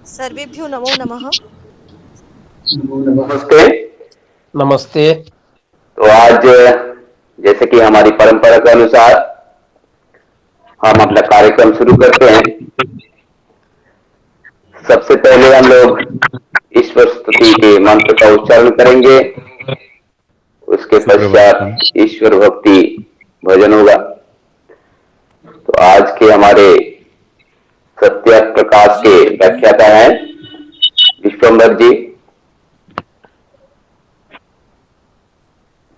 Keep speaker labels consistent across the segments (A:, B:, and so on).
A: सर्वेभ्यो नमो नमः।
B: नमस्ते।
C: नमस्ते।
B: तो आज जैसे कि हमारी परंपरा के अनुसार हम अपना कार्यक्रम शुरू करते हैं। सबसे पहले हम लोग ईश्वर स्तुति के मंत्र का उच्चारण करेंगे। उसके पश्चात ईश्वर भक्ति भजन होगा। तो आज के हमारे सत्य प्रकाश के व्याख्याता हैं विश्वम्भर जी।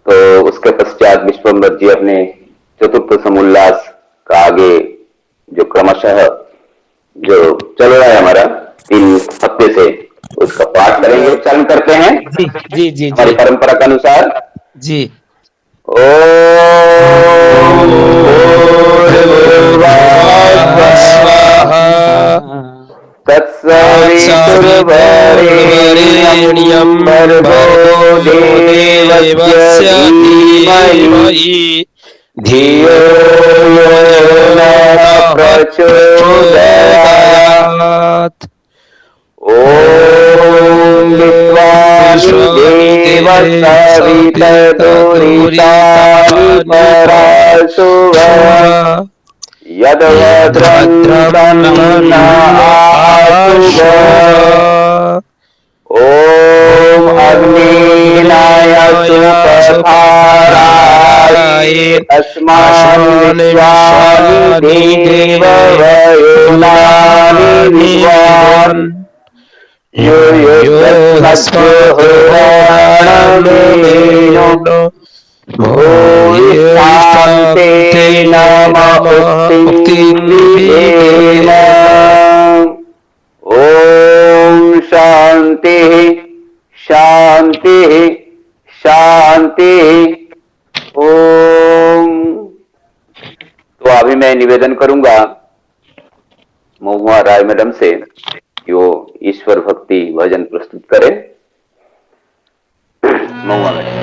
B: तो उसके पश्चात विश्वम्भर जी अपने चतुर्थ समुल्लास का आगे जो क्रमशः जो चल रहा है हमारा 3 हफ्ते से, उसका पाठ करेंगे, उच्चारण करते हैं
C: जी जी जी
B: हमारी
C: जी
B: परंपरा के अनुसार।
C: जी।
B: ओम
C: स्वाहा
B: तत्सवितुर्वरेण्यं भर्गो देवस्य धीमहि धियो यो नः प्रचोदयात्। ओम विश्वामिदेव सवितर्दुरितानि पराशुभः यद्भद्रं तन्नः आशुभः। ओम अग्निनाय सुपथाराय अस्मान् विश्वानि देववयोनानि विश्वान् यो यस्मद्योराणमेनो भूयिष्ठान्ते नमः उक्तिं विधेम। ओम शांति शांति शांति। ओम। तो अभी मैं निवेदन करूंगा महुआ राय मैडम से कि वो ईश्वर भक्ति भजन प्रस्तुत करें। महुआ मैडम।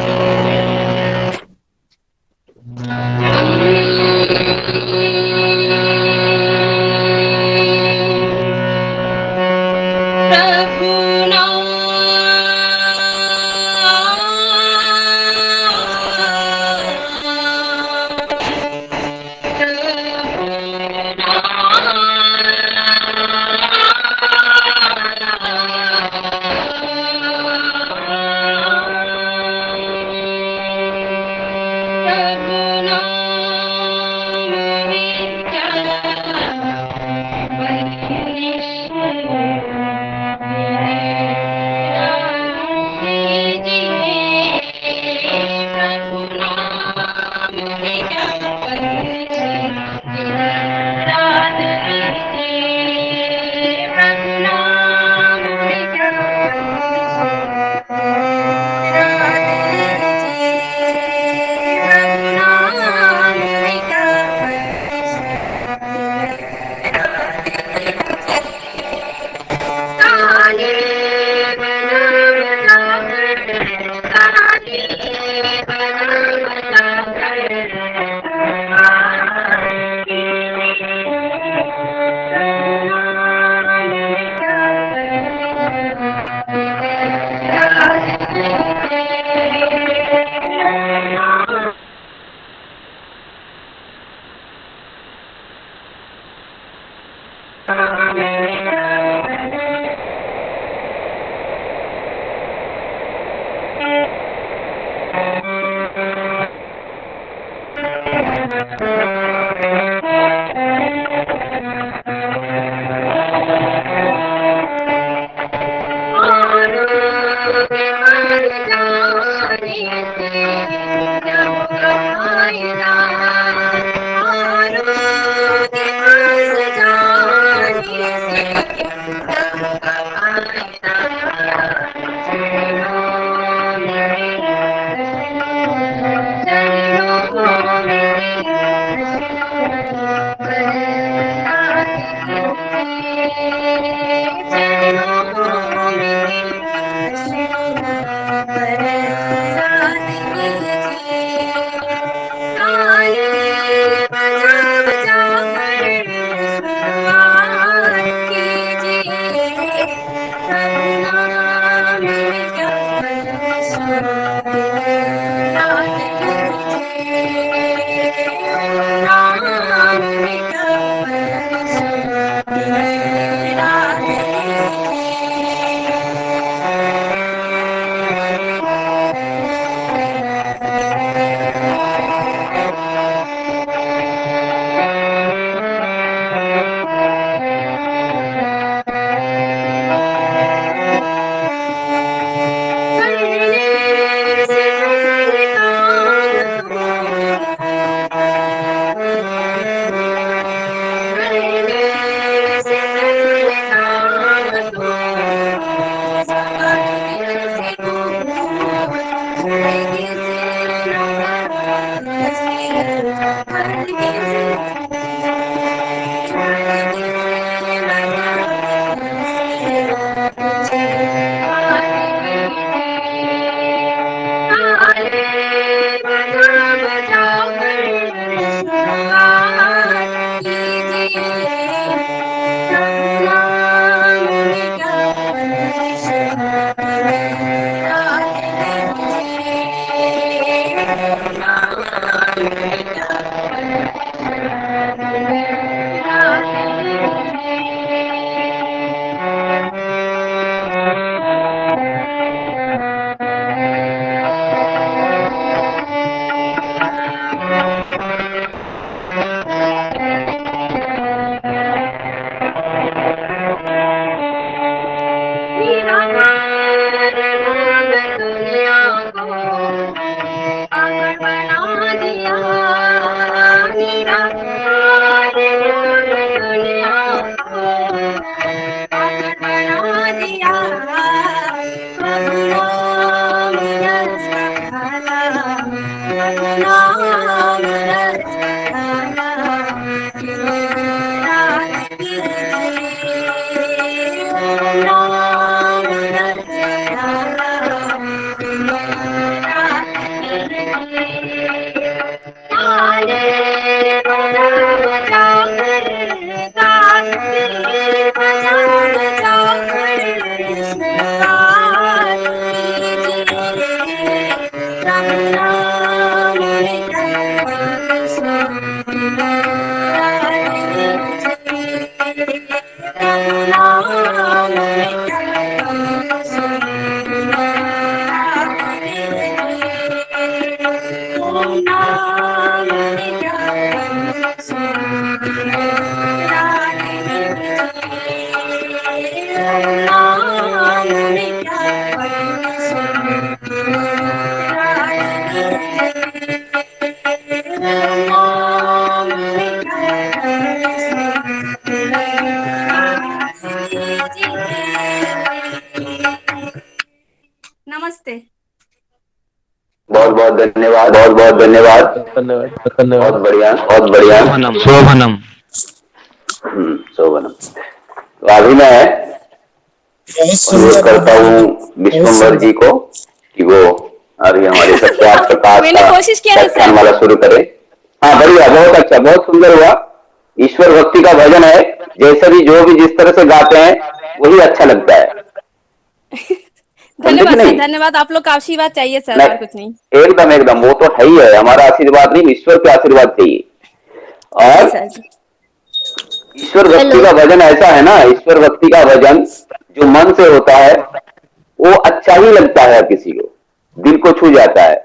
A: नमस्ते।
B: बहुत बहुत धन्यवाद, बहुत बहुत धन्यवाद।
C: धन्यवाद।
B: बहुत बढ़िया, बहुत बढ़िया।
D: शोभनम शोभनम।
B: शोभनम। तो अभी मैं अनुरोध करता हूँ विश्वम्भर जी को कि वो अभी हमारे सत्यार्थ प्रकाश
A: मैंने
B: का
A: कोशिश किया था
B: व्याख्यान
A: सर।
B: वाला शुरू करें। हाँ बढ़िया, बहुत अच्छा, बहुत सुंदर हुआ। ईश्वर भक्ति का भजन है, जैसे भी जो भी जिस तरह से गाते हैं वही अच्छा लगता है। समझे कि
A: धन्यवाद सर,
B: नहीं?
A: धन्यवाद। आप लोग का आशीर्वाद चाहिए सर, और कुछ नहीं।
B: एकदम एकदम, वो तो है ही है। हमारा आशीर्वाद नहीं, ईश्वर के आशीर्वाद चाहिए।
A: जी
B: और
A: सर जी।
B: ईश्वर भक्ति का भजन ऐसा है ना, ईश्वर भक्ति का भजन जो मन से होता है वो अच्छा ही लगता है, किसी को दिल को छू जाता है।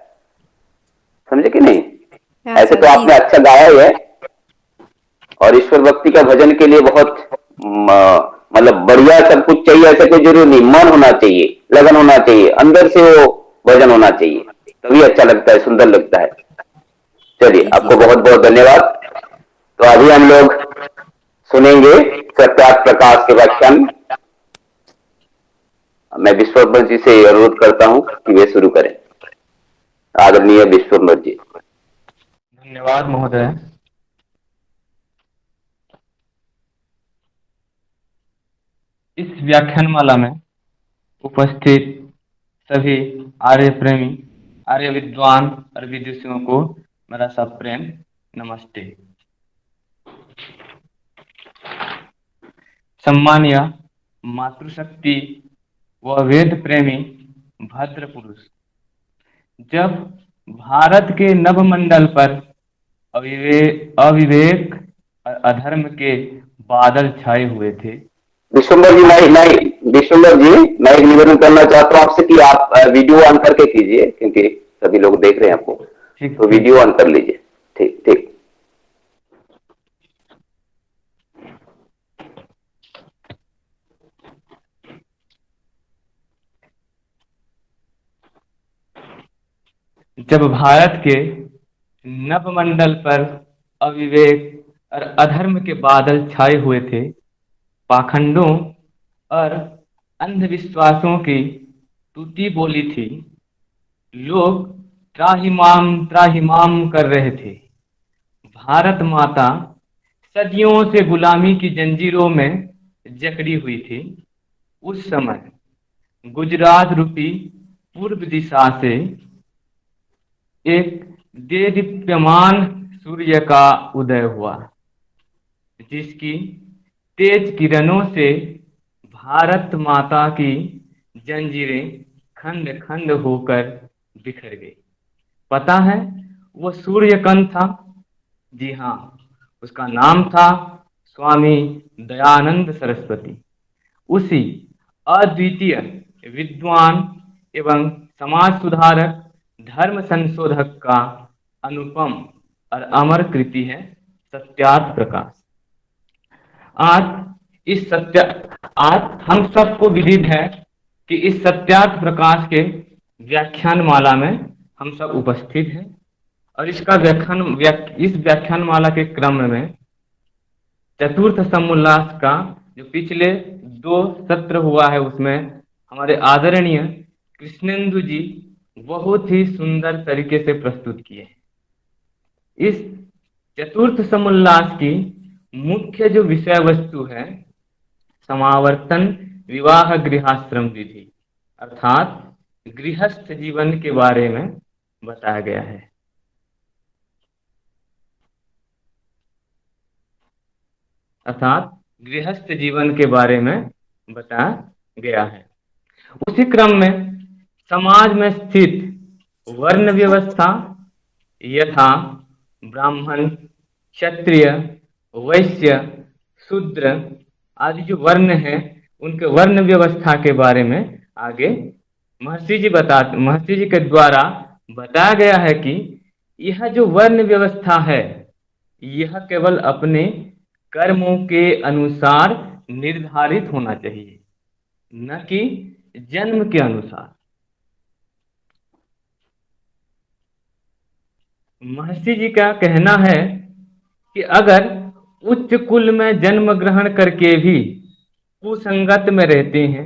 B: समझे कि नहीं?
A: हाँ
B: ऐसे
A: सर
B: तो
A: जी।
B: आपने अच्छा गाया ही है। और ईश्वर भक्ति का भजन के लिए बहुत मतलब बढ़िया सब कुछ चाहिए, ऐसा कोई जरूरी नहीं। मन होना चाहिए, लगन होना चाहिए, अंदर से वो भजन होना चाहिए, तभी अच्छा लगता है, सुंदर लगता है। चलिए,
A: जी जी
B: आपको
A: सर।
B: बहुत बहुत धन्यवाद। तो अभी हम लोग सुनेंगे सत्यार्थ प्रकाश के व्याख्यान। मैं विश्वम्भर जी से अनुरोध करता हूं कि वे शुरू करें। आदरणीय विश्वम्भर जी।
D: धन्यवाद महोदय। इस व्याख्यानमाला में उपस्थित सभी आर्य प्रेमी, आर्य विद्वान और विदुषियों को मेरा सब प्रेम नमस्ते। सम्मानीय मातृशक्ति व वेद प्रेमी भद्र पुरुष, जब भारत के नभमंडल पर अविवेक और अधर्म के बादल छाए हुए थे।
B: विश्वम्भर जी, मैं विश्वम्भर जी, मैं एक निवेदन करना चाहता हूं आपसे कि आप वीडियो ऑन करके कीजिए, क्योंकि सभी लोग देख रहे हैं आपको।
D: ठीक
B: तो
D: ठीक।
B: वीडियो ऑन कर लीजिए। ठीक ठीक।
D: जब भारत के नभमंडल पर अविवेक और अधर्म के बादल छाए हुए थे, पाखंडों और अंधविश्वासों की टूटी बोली थी, लोग त्राहिमाम कर रहे थे। भारत माता सदियों से गुलामी की जंजीरों में जकड़ी हुई थी। उस समय गुजरात रूपी पूर्व दिशा से एक देदीप्यमान सूर्य का उदय हुआ, जिसकी तेज किरणों से भारत माता की जंजीरें खंड खंड होकर बिखर गई। पता है वो सूर्यकांत था? जी हाँ, उसका नाम था स्वामी दयानंद सरस्वती। उसी अद्वितीय विद्वान एवं समाज सुधारक, धर्म संशोधक का अनुपम और अमर कृति है सत्यार्थ प्रकाश। आज इस सत्य आज हम सबको विदित है कि इस सत्यार्थ प्रकाश के व्याख्यान माला में हम सब उपस्थित हैं और इसका इस व्याख्यान माला के क्रम में चतुर्थ समोल्लास का जो पिछले 2 सत्र हुआ है उसमें हमारे आदरणीय कृष्णेंदु जी बहुत ही सुंदर तरीके से प्रस्तुत किए। इस चतुर्थ समोल्लास की मुख्य जो विषय वस्तु है समावर्तन विवाह गृहाश्रम विधि, अर्थात गृहस्थ जीवन के बारे में बताया गया है। गृहस्थ जीवन के बारे में बताया गया है। उसी क्रम में समाज में स्थित वर्ण व्यवस्था यथा ब्राह्मण, क्षत्रिय, वैश्य, शूद्र आदि जो वर्ण है उनके वर्ण व्यवस्था के बारे में आगे महर्षि जी के द्वारा बताया गया है कि यह जो वर्ण व्यवस्था है यह केवल अपने कर्मों के अनुसार निर्धारित होना चाहिए, न कि जन्म के अनुसार। महर्षि जी का कहना है कि अगर उच्च कुल में जन्म ग्रहण करके भी कुसंगत में रहते हैं,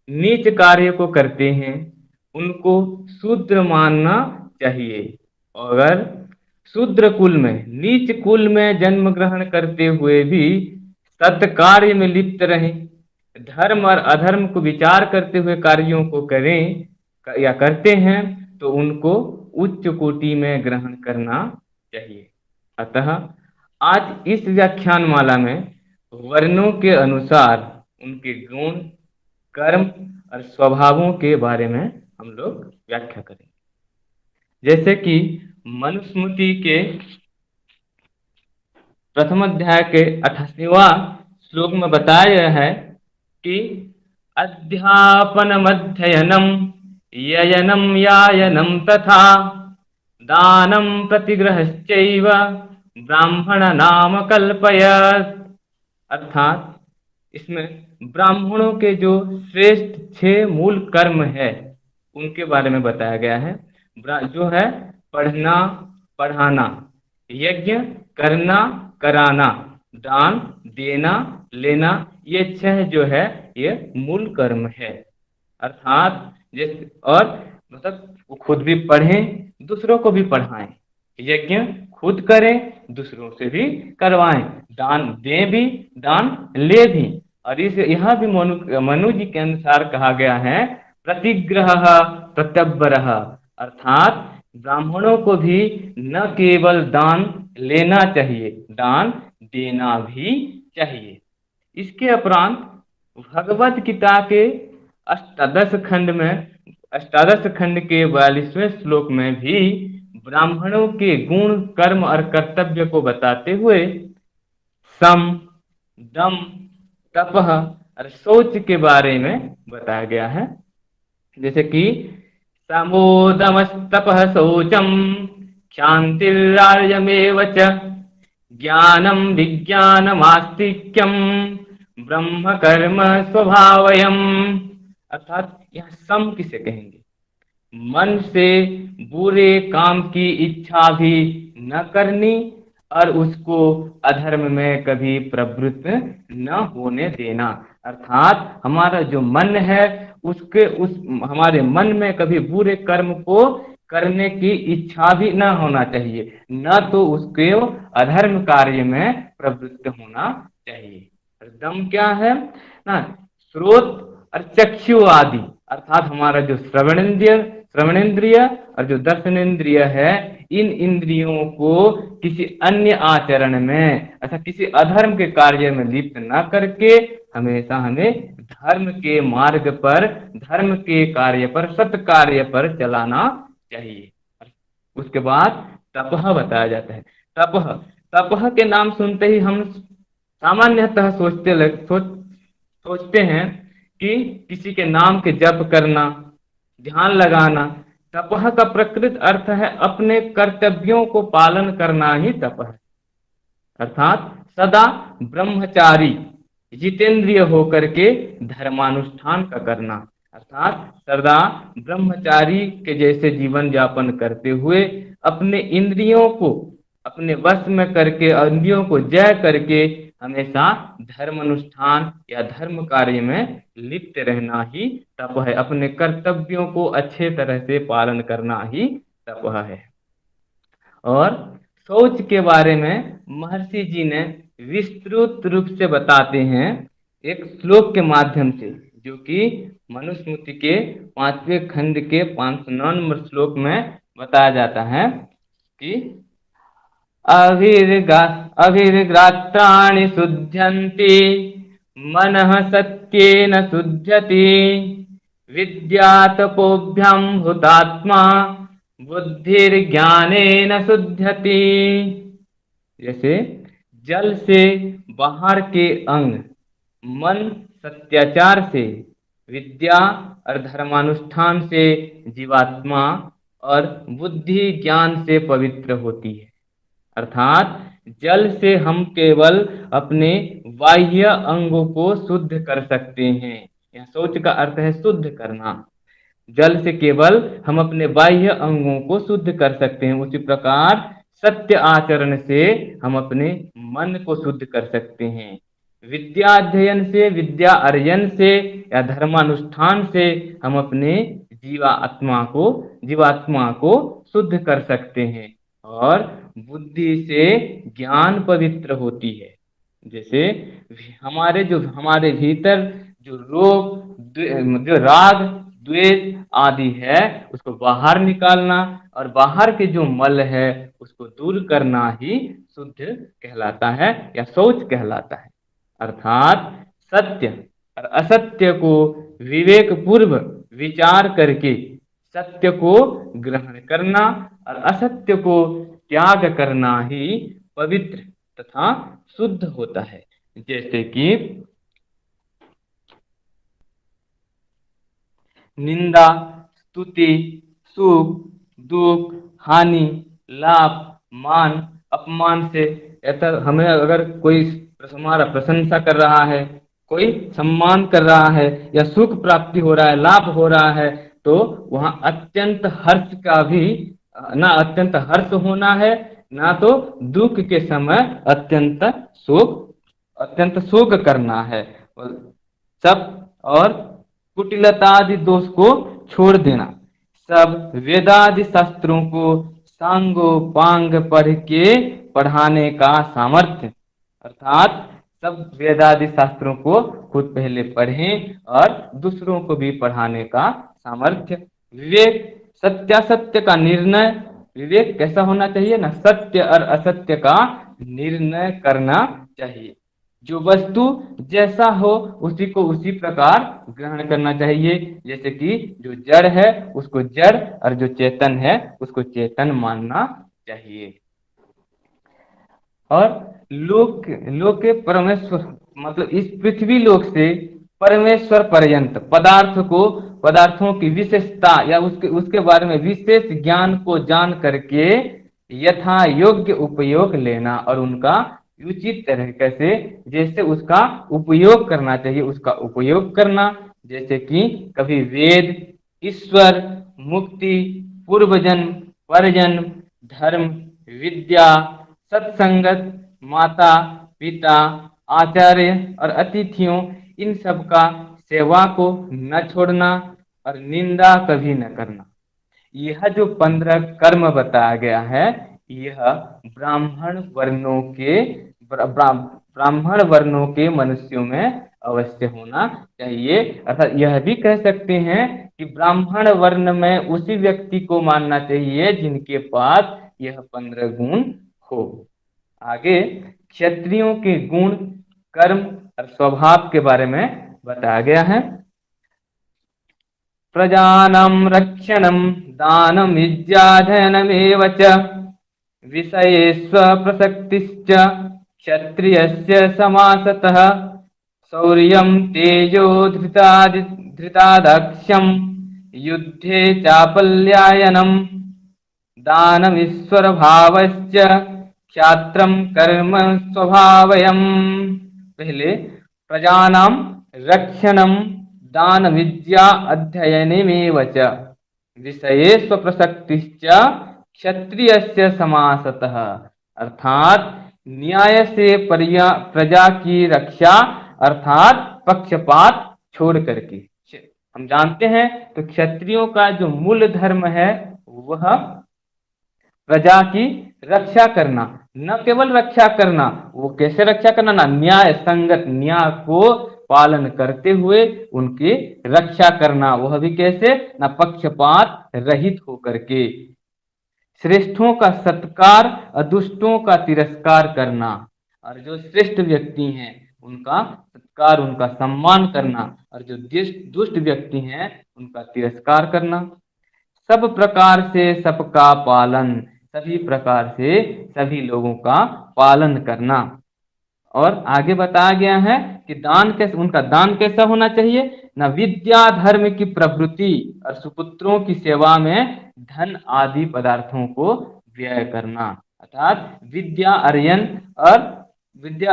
D: नीच कार्य को करते हैं, उनको शूद्र मानना चाहिए। अगर शूद्र कुल में, नीच कुल में जन्म ग्रहण करते हुए भी सत्कार्य में लिप्त रहें, धर्म और अधर्म को विचार करते हुए कार्यों को करें या करते हैं तो उनको उच्च कोटि में ग्रहण करना चाहिए। अतः आज इस व्याख्यान माला में वर्णों के अनुसार उनके गुण, कर्म और स्वभावों के बारे में हम लोग व्याख्या करेंगे। जैसे कि मनुस्मृति के प्रथम अध्याय के 88वां श्लोक में बताया गया है कि अध्यापनम अध्ययनम ययनम यायनम तथा दानम प्रतिग्रहश्चैव ब्राह्मण नाम कल्पयत। अर्थात इसमें ब्राह्मणों के जो श्रेष्ठ 6 मूल कर्म है उनके बारे में बताया गया है। जो है पढ़ना, पढ़ाना, यज्ञ करना, कराना, दान देना, लेना, ये 6 जो है ये मूल कर्म है। अर्थात और मतलब वो खुद भी पढ़ें, दूसरों को भी पढ़ाएं, यज्ञ खुद करें, दूसरों से भी करवाएं, दान दें भी, दान ले भी। और इस यहाँ भी मनु जी के अनुसार कहा गया है प्रतिग्रह प्रत्यब्बरः, अर्थात ब्राह्मणों को भी न केवल दान लेना चाहिए, दान देना भी चाहिए। इसके उपरांत भगवत गीता के अष्टादश खंड के 42वें श्लोक में भी ब्राह्मणों के गुण, कर्म और कर्तव्य को बताते हुए सम, दम, तपह और शौच के बारे में बताया गया है। जैसे कि समोदमस्तपः शौचम क्षान्तिरार्यमेव च ज्ञानम विज्ञानमास्तिक्यम ब्रह्म कर्म स्वभावयम। अर्थात यह सम किसे कहेंगे? मन से बुरे काम की इच्छा भी न करनी और उसको अधर्म में कभी प्रवृत्त न होने देना। अर्थात हमारा जो मन है हमारे मन में कभी बुरे कर्म को करने की इच्छा भी न होना चाहिए, न तो उसके अधर्म कार्य में प्रवृत्त होना चाहिए। दम क्या है ना? श्रोत और चक्षु आदि, अर्थात हमारा जो श्रवणेंद्रिय और जो दर्शनेंद्रिय है, इन इंद्रियों को किसी अन्य आचरण में अर्थात किसी अधर्म के कार्य में लिप्त न करके हमेशा हमें धर्म के मार्ग पर, धर्म के कार्य पर, सत्कार्य पर चलाना चाहिए। उसके बाद तपह बताया जाता है। तपह, तपह के नाम सुनते ही हम सामान्यतः सोचते हैं कि किसी के नाम के जप करना, ध्यान लगाना। तपह का प्रकृत अर्थ है अपने कर्तव्यों को पालन करना ही तप है। अर्थात सदा ब्रह्मचारी, जितेंद्रिय होकर के धर्मानुष्ठान का करना। अर्थात सदा ब्रह्मचारी के जैसे जीवन यापन करते हुए अपने इंद्रियों को अपने वश में करके, इंद्रियों को जय करके हमेशा धर्म अनुष्ठान या धर्म कार्य में लिप्त रहना ही तप है। अपने कर्तव्यों को अच्छे तरह से पालन करना ही तप है। और शौच के बारे में महर्षि जी ने विस्तृत रूप से बताते हैं एक श्लोक के माध्यम से, जो कि मनुस्मृति के 5वें खंड के 509 नंबर श्लोक में बताया जाता है कि अभिर्ग्रात्राणि शुध्यन्ति मनः सत्येन शुध्यति विद्यातपोभ्यां हुतात्मा बुद्धिर्ज्ञानेन शुध्यति। जैसे जल से बाहर के अंग, मन सत्याचार से, विद्या और धर्मानुष्ठान से जीवात्मा, और बुद्धि ज्ञान से पवित्र होती है। अर्थात जल से हम केवल अपने बाह्य अंगों को शुद्ध कर सकते हैं। यह शौच का अर्थ है शुद्ध करना। जल से केवल हम अपने बाह्य अंगों को शुद्ध कर सकते हैं। उसी प्रकार सत्य आचरण से हम अपने मन को शुद्ध कर सकते हैं। विद्या अध्ययन से, विद्या अर्जन से या धर्मानुष्ठान से हम अपने जीवात्मा को शुद्ध कर सकते हैं। और बुद्धि से ज्ञान पवित्र होती है। जैसे हमारे भीतर जो जो राग द्वेष आदि है उसको बाहर निकालना, और बाहर के जो मल है उसको दूर करना ही शुद्ध कहलाता है या शौच कहलाता है। अर्थात सत्य और असत्य को विवेक पूर्व विचार करके सत्य को ग्रहण करना और असत्य को त्याग करना ही पवित्र तथा शुद्ध होता है। जैसे कि निंदा, स्तुति, सुख, दुख, हानि, लाभ, मान, अपमान से हमें अगर कोई हमारा प्रशंसा कर रहा है, कोई सम्मान कर रहा है या सुख प्राप्ति हो रहा है, लाभ हो रहा है, तो वहां अत्यंत हर्ष का भी ना अत्यंत हर्ष होना है, ना तो दुख के समय अत्यंत शोक करना है। सब और कुटिलता आदि दोष को छोड़ देना। सब वेदादि शास्त्रों को सांगो पांग पढ़ के पढ़ाने का सामर्थ्य। अर्थात सब वेदादि शास्त्रों को खुद पहले पढ़ें और दूसरों को भी पढ़ाने का सामर्थ्य। विवेक, सत्यासत्य का निर्णय। विवेक कैसा होना चाहिए ना, सत्य और असत्य का निर्णय करना चाहिए। जो वस्तु जैसा हो उसी को उसी प्रकार ग्रहण करना चाहिए। जैसे कि जो जड़ है उसको जड़ और जो चेतन है उसको चेतन मानना चाहिए। और लोक के परमेश्वर, मतलब इस पृथ्वी लोक से परमेश्वर पर्यंत पदार्थों की विशेषता या उसके बारे में विशेष ज्ञान को जान करके यथा योग्य उपयोग लेना और उनका उचित तरीके से जैसे उसका उपयोग करना चाहिए उसका उपयोग करना। जैसे कि कभी वेद, ईश्वर, मुक्ति, पूर्वजन्म, परजन्म, धर्म, विद्या, सत्संगत, माता पिता, आचार्य और अतिथियों, इन सब का सेवा को न छोड़ना और निंदा कभी न करना। यह जो 15 कर्म बताया गया है यह ब्राह्मण वर्णों के मनुष्यों में अवश्य होना चाहिए। अर्थात यह भी कह सकते हैं कि ब्राह्मण वर्ण में उसी व्यक्ति को मानना चाहिए जिनके पास यह 15 गुण हो। आगे क्षत्रियों के गुण, कर्म और स्वभाव के बारे में बताया गया है। प्रजानां रक्षणं दानं विद्याधनमेव च विषयेष्वप्रसक्तिश्च क्षत्रियस्य समासतः शौर्यं तेजो धृतादक्षं युद्धे चापल्यायनं दानमीश्वरभावश्च क्षात्रं कर्म स्वभावयम्। पहले प्रजानां रक्षणं दान विद्या अध्ययनमेव च विषये स्वप्रसक्तिश्च क्षत्रियस्य समासतः, अर्थात न्याय से प्रजा की रक्षा अर्थात पक्षपात छोड़ करके। हम जानते हैं तो क्षत्रियों का जो मूल धर्म है वह प्रजा की रक्षा करना, न केवल रक्षा करना, वो कैसे रक्षा करना, ना न्याय संगत न्याय को पालन करते हुए उनकी रक्षा करना, वह भी कैसे, ना पक्षपात रहित होकर के। श्रेष्ठों का सत्कार, अदुष्टों का तिरस्कार करना, और जो श्रेष्ठ व्यक्ति हैं उनका सत्कार, उनका सम्मान करना, और जो दुष्ट व्यक्ति हैं उनका तिरस्कार करना। सब प्रकार से सबका पालन, सभी प्रकार से सभी लोगों का पालन करना। और आगे बताया गया है कि दान कैसे, उनका दान कैसा होना चाहिए, न विद्या धर्म की प्रवृत्ति और सुपुत्रों की सेवा में धन आदि पदार्थों को व्यय करना, अर्थात विद्या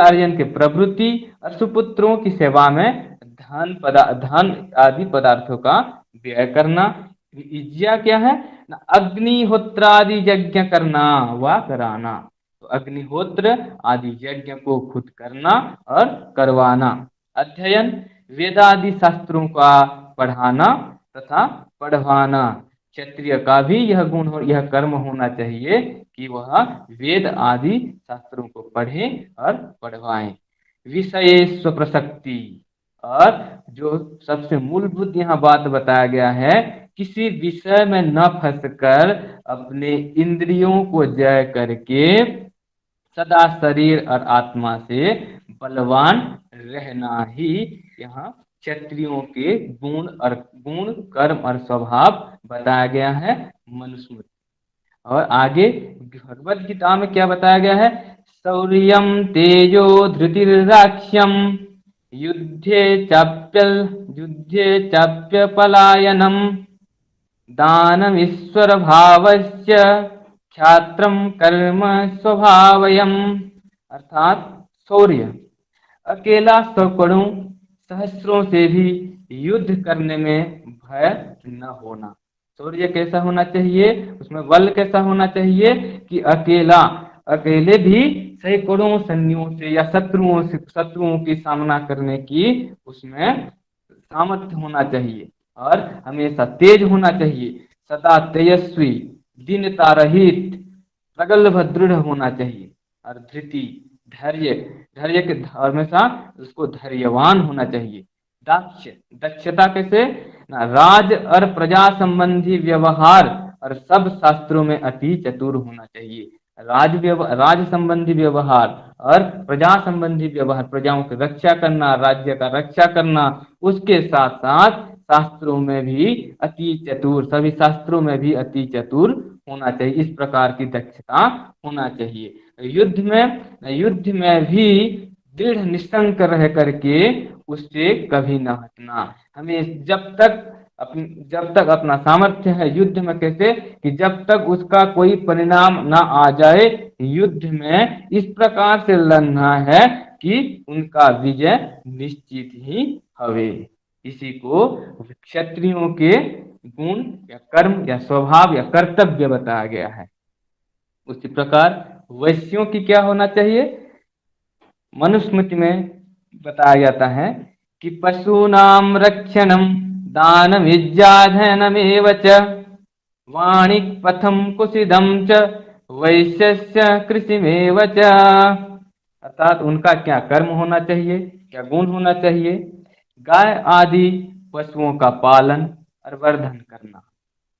D: अर्जन के प्रवृत्ति और सुपुत्रों की सेवा में धन आदि पदार्थों का व्यय करना। इज्या क्या है, न अग्निहोत्रादि यज्ञ करना व कराना, तो अग्निहोत्र आदि यज्ञ को खुद करना और करवाना। अध्ययन, वेदादि शास्त्रों का पढ़ाना तथा पढ़वाना। क्षत्रिय का भी यह गुण यह कर्म होना चाहिए कि वह वेद आदि शास्त्रों को पढ़े और पढ़वाएं। विषय स्वप्रसक्ति, और जो सबसे मूलभूत यहाँ बात बताया गया है, किसी विषय में न फंसकर अपने इंद्रियों को जय करके सदा शरीर और आत्मा से बलवान रहना ही यहाँ क्षत्रियों के गुण कर्म और स्वभाव बताया गया है मनुस्मृति। और आगे भगवद गीता में क्या बताया गया है, शौर्यम तेजो धृतिर्दाक्ष्यम युद्धे चाप्य पलायनम दानमीश्वर भावस्य क्षात्रम कर्म स्वभावयम, अर्थात शौर्य, अकेला सैकड़ों सहस्रों से भी युद्ध करने में भय न होना। शौर्य कैसा होना चाहिए, उसमें बल कैसा होना चाहिए कि अकेले भी सैकड़ों सैन्यों से या शत्रुओं की सामना करने की उसमें सामर्थ्य होना चाहिए, और हमेशा तेज होना चाहिए, सदा तेजस्वी, दीनता रहित, प्रगल्भ दृढ़ होना चाहिए। और धृति, धैर्य के हमेशा उसको धैर्यवान होना चाहिए। दक्षता कैसे, राज और प्रजा संबंधी व्यवहार और सब शास्त्रों में अति चतुर होना चाहिए। राज संबंधी व्यवहार और प्रजा संबंधी व्यवहार, प्रजाओं की रक्षा करना, राज्य का रक्षा करना, उसके साथ साथ शास्त्रों में भी अति चतुर, सभी शास्त्रों में भी अति चतुर होना चाहिए। इस प्रकार की दक्षता होना चाहिए। युद्ध में भी दृढ़ निश्चंक रह करके उससे कभी न हटना। हमें जब तक अपना सामर्थ्य है युद्ध में, कैसे कि जब तक उसका कोई परिणाम ना आ जाए, युद्ध में इस प्रकार से लड़ना है कि उनका विजय निश्चित ही हवे। इसी को क्षत्रियों के गुण या कर्म या स्वभाव या कर्तव्य बताया गया है। उसी प्रकार वैश्यों की क्या होना चाहिए, मनुस्मृति में बताया जाता है कि पशूनाम रक्षणम दान विद्याधनमेव च वाणिक पथम कुसिदम च वैश्यस्य कृषिमेव च, अर्थात उनका क्या कर्म होना चाहिए, क्या गुण होना चाहिए, गाय आदि पशुओं का पालन और वर्धन करना।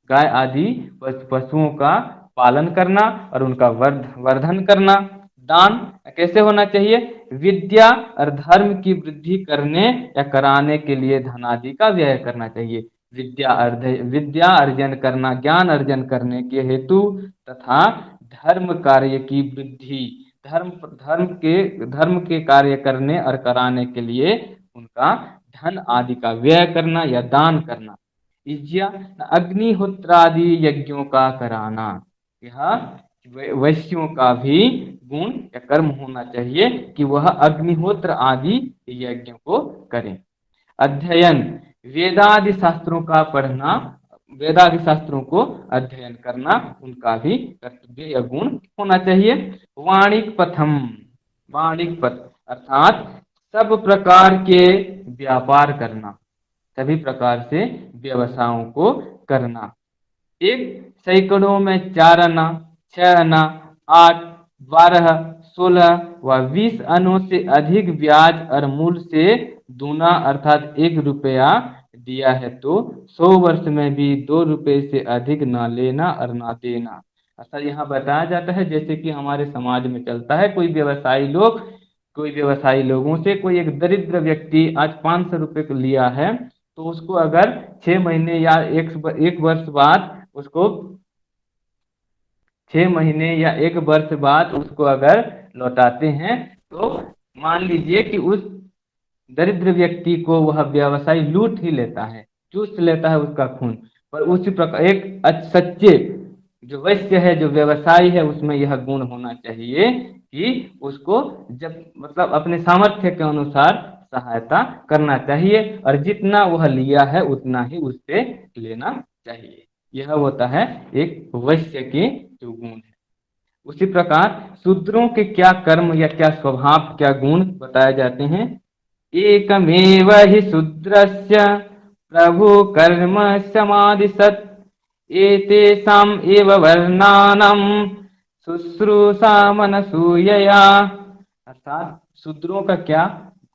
D: गाय आदि पशुओं का पालन करना और उनका वर्धन करना। दान कैसे होना चाहिए, विद्या और धर्म की वृद्धि करने या कराने के लिए धन आदि का व्यय करना चाहिए। विद्या अर्जन करना, ज्ञान अर्जन करने के हेतु तथा धर्म कार्य की वृद्धि, धर्म के कार्य करने और कराने के लिए उनका धन आदि का व्यय करना या दान करना। इज्या अग्निहोत्रादि यज्ञों का कराना, यह वैश्यों का भी गुण या कर्म होना चाहिए कि वह अग्निहोत्र आदि यज्ञों को करें। अध्ययन वेदादि शास्त्रों का पढ़ना, वेदादि शास्त्रों को अध्ययन करना उनका भी कर्तव्य या गुण होना चाहिए। वाणिक पथम, वाणिक पथ अर्थात सब प्रकार के व्यापार करना, सभी प्रकार से व्यवसायों को करना। एक सैकड़ों में 4 आना, 6 आना, 8, 12, 16 व 20 आनों से अधिक ब्याज और मूल से दूना अर्थात 1 रुपया दिया है तो 100 वर्ष में भी 2 रुपये से अधिक ना लेना और ना देना। ऐसा यहाँ बताया जाता है जैसे कि हमारे समाज में चलता है, कोई व्यवसायी लोगों से कोई एक दरिद्र व्यक्ति आज 500 रुपये को लिया है तो उसको अगर 6 महीने या एक वर्ष बाद उसको 6 महीने या 1 वर्ष बाद उसको अगर लौटाते हैं तो मान लीजिए कि उस दरिद्र व्यक्ति को वह व्यवसायी लूट ही लेता है, चूस लेता है उसका खून। पर उसी प्रकार एक सच्चे जो वैश्य है, जो व्यवसायी है, उसमें यह गुण होना चाहिए कि उसको जब मतलब अपने सामर्थ्य के अनुसार सहायता करना चाहिए और जितना वह लिया है उतना ही उससे लेना चाहिए। यह होता है एक वैश्य के जो गुण है। उसी प्रकार शूद्रों के क्या कर्म या क्या स्वभाव, क्या गुण बताए जाते हैं। एकमेव हि शूद्रस्य प्रभु कर्म समादिशत् एतेषाम् एव वर्णानां शुश्रूषा मनसूयया। अर्थात शूद्रों का क्या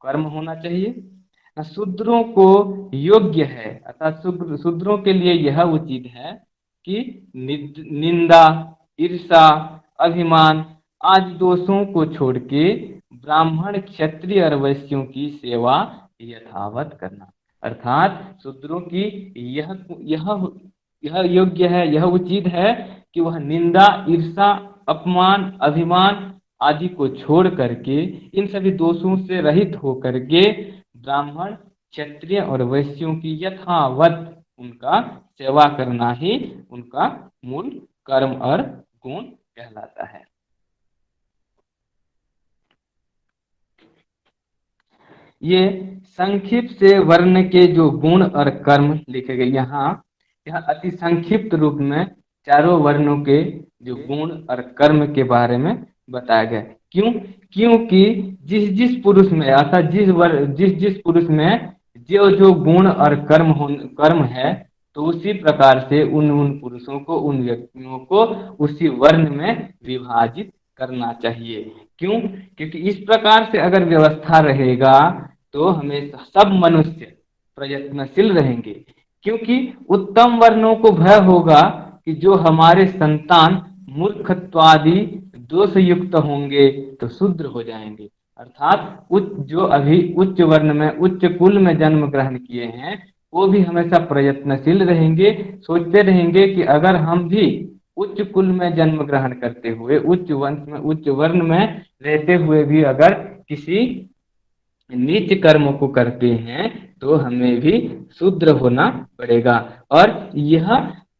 D: कर्म होना चाहिए। शूद्रों को योग्य है, अर्थात शूद्रों के लिए यह उचित है कि निंदा, ईर्षा, अभिमान आदि दोषों को छोड़ के ब्राह्मण, क्षत्रिय और वैश्यों की सेवा यथावत करना। अर्थात शूद्रों की यह योग्य है, यह उचित है कि वह निंदा, ईर्षा, अपमान, अभिमान आदि को छोड़ करके, इन सभी दोषों से रहित होकर के ब्राह्मण, क्षत्रिय और वैश्यों की यथावत उनका सेवा करना ही उनका मूल कर्म और गुण कहलाता है। ये संक्षिप्त से वर्ण के जो गुण और कर्म लिखे गए यहाँ, यह अति संक्षिप्त रूप में चारों वर्णों के जो गुण और कर्म के बारे में बताया गया। क्यों? क्योंकि जिस पुरुष में अर्थात जिस पुरुष में जो गुण और कर्म है तो उसी प्रकार से उन पुरुषों को, उन व्यक्तियों को उसी वर्ण में विभाजित करना चाहिए। क्यों? क्योंकि इस प्रकार से अगर व्यवस्था रहेगा तो हमेशा सब मनुष्य प्रयत्नशील रहेंगे। क्योंकि उत्तम वर्णों को भय होगा कि जो हमारे संतान मूर्खत्वादि दोष युक्त होंगे तो शूद्र हो जाएंगे। अर्थात जो अभी उच्च वर्ण में, उच्च कुल में जन्म ग्रहण किए हैं वो भी हमेशा प्रयत्नशील रहेंगे, सोचते रहेंगे कि अगर हम भी उच्च कुल में जन्म ग्रहण करते हुए, उच्च वंश में, उच्च वर्ण में रहते हुए भी अगर किसी नीच कर्म को करते हैं तो हमें भी शूद्र होना पड़ेगा। और यह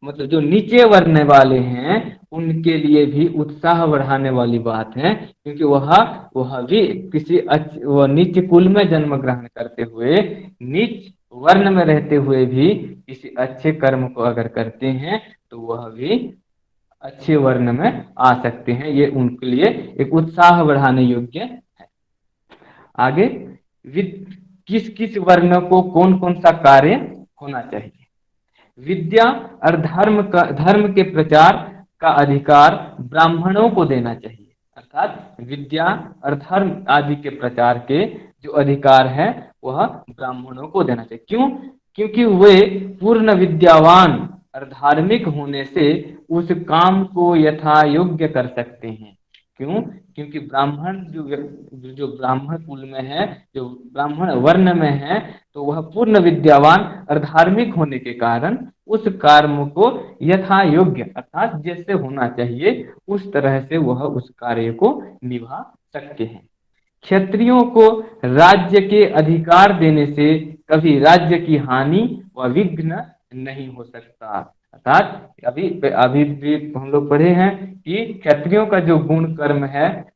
D: मतलब जो नीचे वर्ण वाले हैं उनके लिए भी उत्साह बढ़ाने वाली बात है, क्योंकि वह भी किसी वह नीच कुल में जन्म ग्रहण करते हुए, नीच वर्ण में रहते हुए भी किसी अच्छे कर्म को अगर करते हैं तो वह भी अच्छे वर्ण में आ सकते हैं। ये उनके लिए एक उत्साह बढ़ाने योग्य है। आगे किस किस वर्ण को कौन कौन सा कार्य होना चाहिए। विद्या और धर्म के प्रचार का अधिकार ब्राह्मणों को देना चाहिए। अर्थात विद्या और धर्म आदि के प्रचार के जो अधिकार है वह ब्राह्मणों को देना चाहिए। क्यों? क्योंकि वे पूर्ण विद्यावान और धार्मिक होने से उस काम को यथा योग्य कर सकते हैं। क्यों? क्योंकि ब्राह्मण जो ब्राह्मण कुल में है, जो ब्राह्मण वर्ण में है, तो वह पूर्ण विद्यावान और धार्मिक होने के कारण उस कर्म को यथा योग्य अर्थात जैसे होना चाहिए उस तरह से वह उस कार्य को निभा सकते हैं। क्षत्रियों को राज्य के अधिकार देने से कभी राज्य की हानि व विघ्न नहीं हो सकता। अर्थात अभी अभी भी हम लोग पढ़े हैं कि क्षत्रियों का जो गुण कर्म है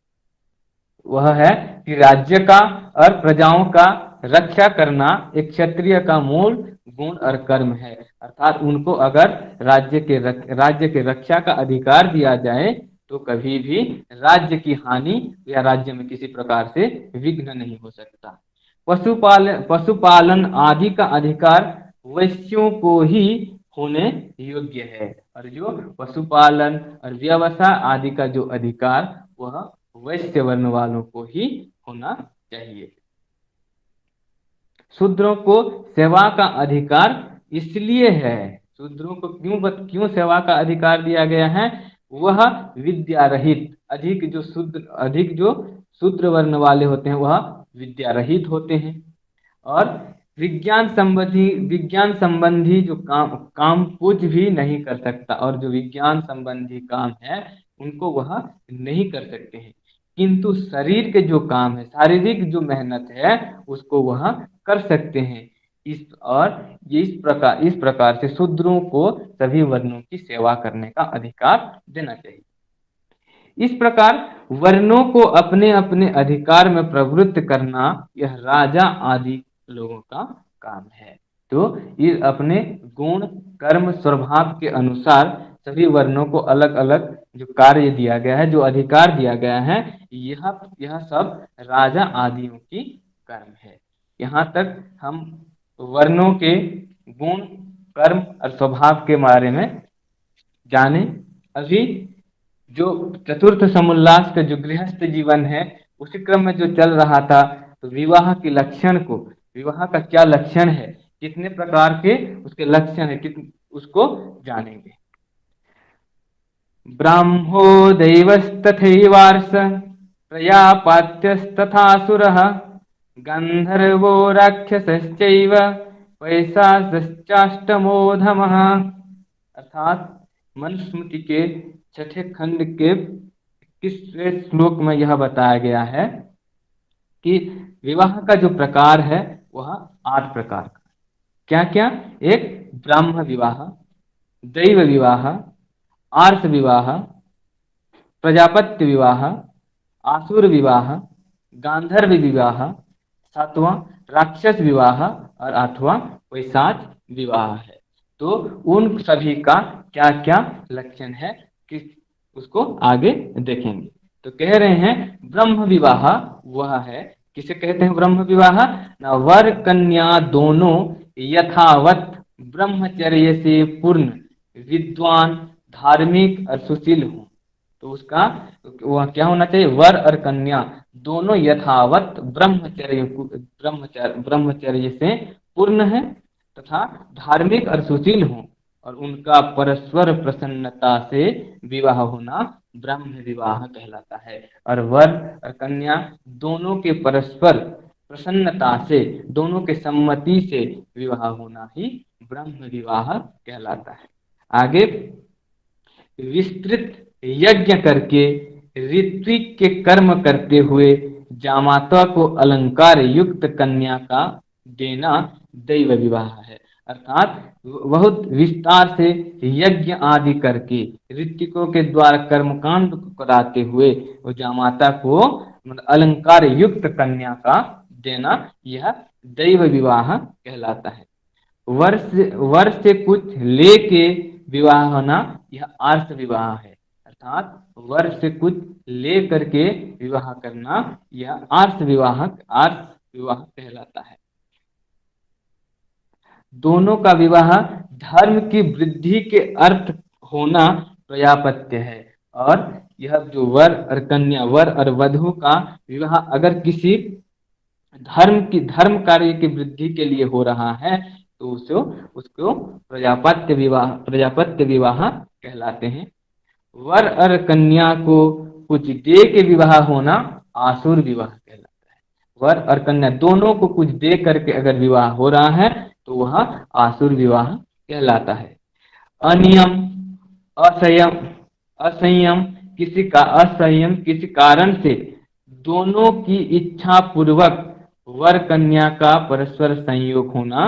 D: वह है कि राज्य का और प्रजाओं का रक्षा करना एक क्षत्रिय का मूल गुण और कर्म है। अर्थात उनको अगर राज्य के रक्षा का अधिकार दिया जाए तो कभी भी राज्य की हानि या राज्य में किसी प्रकार से विघ्न नहीं हो सकता। पशुपालन आदि का अधिकार वैश्यों को ही होने योग्य है, और जो पशुपालन और व्यवसाय आदि का जो अधिकार वह वैश्य वर्ण वालों को ही होना चाहिए। शूद्रों को सेवा का अधिकार इसलिए है, शूद्रों को क्यों सेवा का अधिकार दिया गया है? वह विद्या रहित अधिक जो शूद्र वर्ण वाले होते हैं वह विद्या रहित होते हैं, और विज्ञान संबंधी जो काम कुछ भी नहीं कर सकता, और जो विज्ञान संबंधी काम है उनको वह नहीं कर सकते हैं, किंतु शरीर के जो काम है, शारीरिक जो मेहनत है उसको वह कर सकते हैं। इस प्रकार से शूद्रों को सभी वर्णों की सेवा करने का अधिकार देना चाहिए। इस प्रकार वर्णों को अपने अपने अधिकार में प्रवृत्त करना यह राजा आदि लोगों का काम है। तो ये अपने गुण कर्म स्वभाव के अनुसार सभी वर्णों को अलग अलग जो कार्य दिया गया है, जो अधिकार दिया गया है, यह सब राजा आदियों की कर्म है। यहाँ तक हम वर्णों के गुण कर्म और स्वभाव के बारे में जाने। अभी जो चतुर्थ समुल्लास का जो गृहस्थ जीवन है उसी क्रम में जो चल रहा था, तो विवाह के लक्षण को, विवाह का क्या लक्षण है, कितने प्रकार के उसके लक्षण है, उसको जानेंगे। ब्राह्मो दैवस्तथैवार्ष प्रजापत्यस्तथासुरः गंधर्वो राक्षसश्चैव पैशाचश्चाष्टमोधमः। अर्थात मनुस्मृति के छठे खंड के 21वें श्लोक में यह बताया गया है कि विवाह का जो प्रकार है वह 8 प्रकार का। क्या क्या? एक ब्राह्म विवाह, दैव विवाह, आर्ष विवाह, प्रजापत्य विवाह, आसुर विवाह, गांधर्व विवाह, 7वां राक्षस विवाह और 8वां पैशाच विवाह है। तो उन सभी का क्या क्या लक्षण है कि उसको आगे देखेंगे। तो कह रहे हैं ब्रह्म विवाह वह है, किसे कहते हैं ब्रह्म विवाह? ना वर कन्या दोनों यथावत ब्रह्मचर्य से पूर्ण विद्वान धार्मिक और सुशील हो। तो उसका वह क्या होना चाहिए? वर और कन्या दोनों यथावत ब्रह्मचर्य से पूर्ण है तथा धार्मिक और सुशील हो, और उनका परस्पर प्रसन्नता से विवाह होना ब्रह्म विवाह कहलाता है। और वर और कन्या दोनों के परस्पर प्रसन्नता से, दोनों के सम्मति से विवाह होना ही ब्रह्म विवाह कहलाता है। आगे विस्तृत यज्ञ करके ऋत्विक के कर्म करते हुए जामाता को अलंकार युक्त कन्या का देना दैव विवाह है। अर्थात बहुत विस्तार से यज्ञ आदि करके ऋत्विकों के द्वारा कर्मकांड कराते हुए वो जामाता को अलंकार युक्त कन्या का देना यह दैव विवाह कहलाता है। वर्ष से कुछ लेके विवाह होना यह आर्ष विवाह है। अर्थात वर्ष से कुछ ले करके विवाह करना यह आर्ष विवाह कहलाता है। दोनों का विवाह धर्म की वृद्धि के अर्थ होना प्रजापत्य है, और यह जो वर और कन्या, वर और वधू का विवाह अगर किसी धर्म कार्य की वृद्धि के लिए हो रहा है तो उसको प्रजापत्य विवाह कहलाते हैं। वर और कन्या को कुछ दे के विवाह होना आसुर विवाह कहलाता है। वर और कन्या दोनों को कुछ दे करके अगर विवाह हो रहा है तो वह आसुर विवाह कहलाता है। अनियम, असंयम, असंयम किसी कारण से दोनों की इच्छा पूर्वक वर कन्या का परस्पर संयोग होना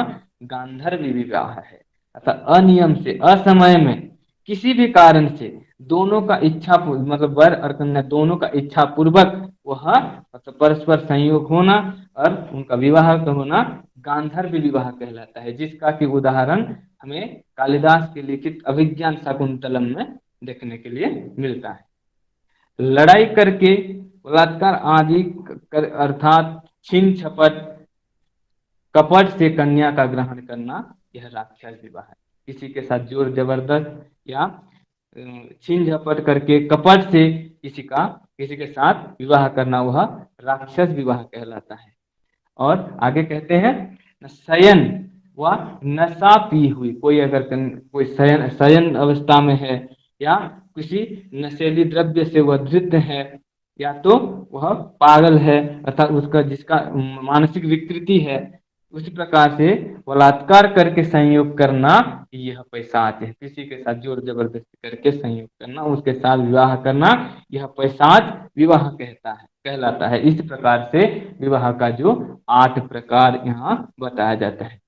D: गांधर्व विवाह है। अर्थात अनियम से, असमय में, किसी भी कारण से दोनों का इच्छा मतलब वर और कन्या दोनों का इच्छा पूर्वक वह मतलब परस्पर संयोग होना और उनका विवाह का होना गांधर्व विवाह कहलाता है, जिसका कि उदाहरण हमें कालिदास के लिखित अभिज्ञान शाकुंतलम में देखने के लिए मिलता है। लड़ाई करके बलात्कार आदि अर्थात छीन झपट कपट से कन्या का ग्रहण करना यह राक्षस विवाह है। किसी के साथ जोर जबरदस्त या छीन झपट करके कपट से किसी के साथ विवाह करना वह राक्षस विवाह कहलाता है। और आगे कहते हैं शयन व नशा पी हुई, कोई अगर कोई शयन अवस्था में है या किसी नशेली द्रव्य से वह धृत है या तो वह पागल है अर्थात उसका जिसका मानसिक विकृति है, उसी प्रकार से बलात्कार करके संयोग करना यह पैशाच है। किसी के साथ जोर जबरदस्ती करके संयोग करना, उसके साथ विवाह करना, यह पैशाच विवाह कहलाता है। इस प्रकार से विवाह का जो 8 प्रकार यहाँ बताया जाता है।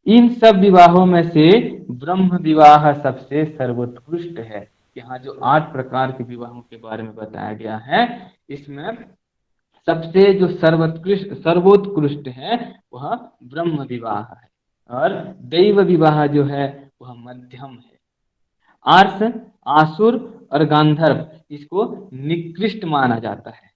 D: इन सब विवाहों में से ब्रह्म विवाह सबसे सर्वोत्कृष्ट है। यहाँ जो 8 प्रकार के विवाहों के बारे में बताया गया है, इसमें सबसे जो सर्वोत्कृष्ट है वह ब्रह्म विवाह है और दैव विवाह जो है वह मध्यम है। आर्ष, आसुर और गांधर्व इसको निकृष्ट माना जाता है।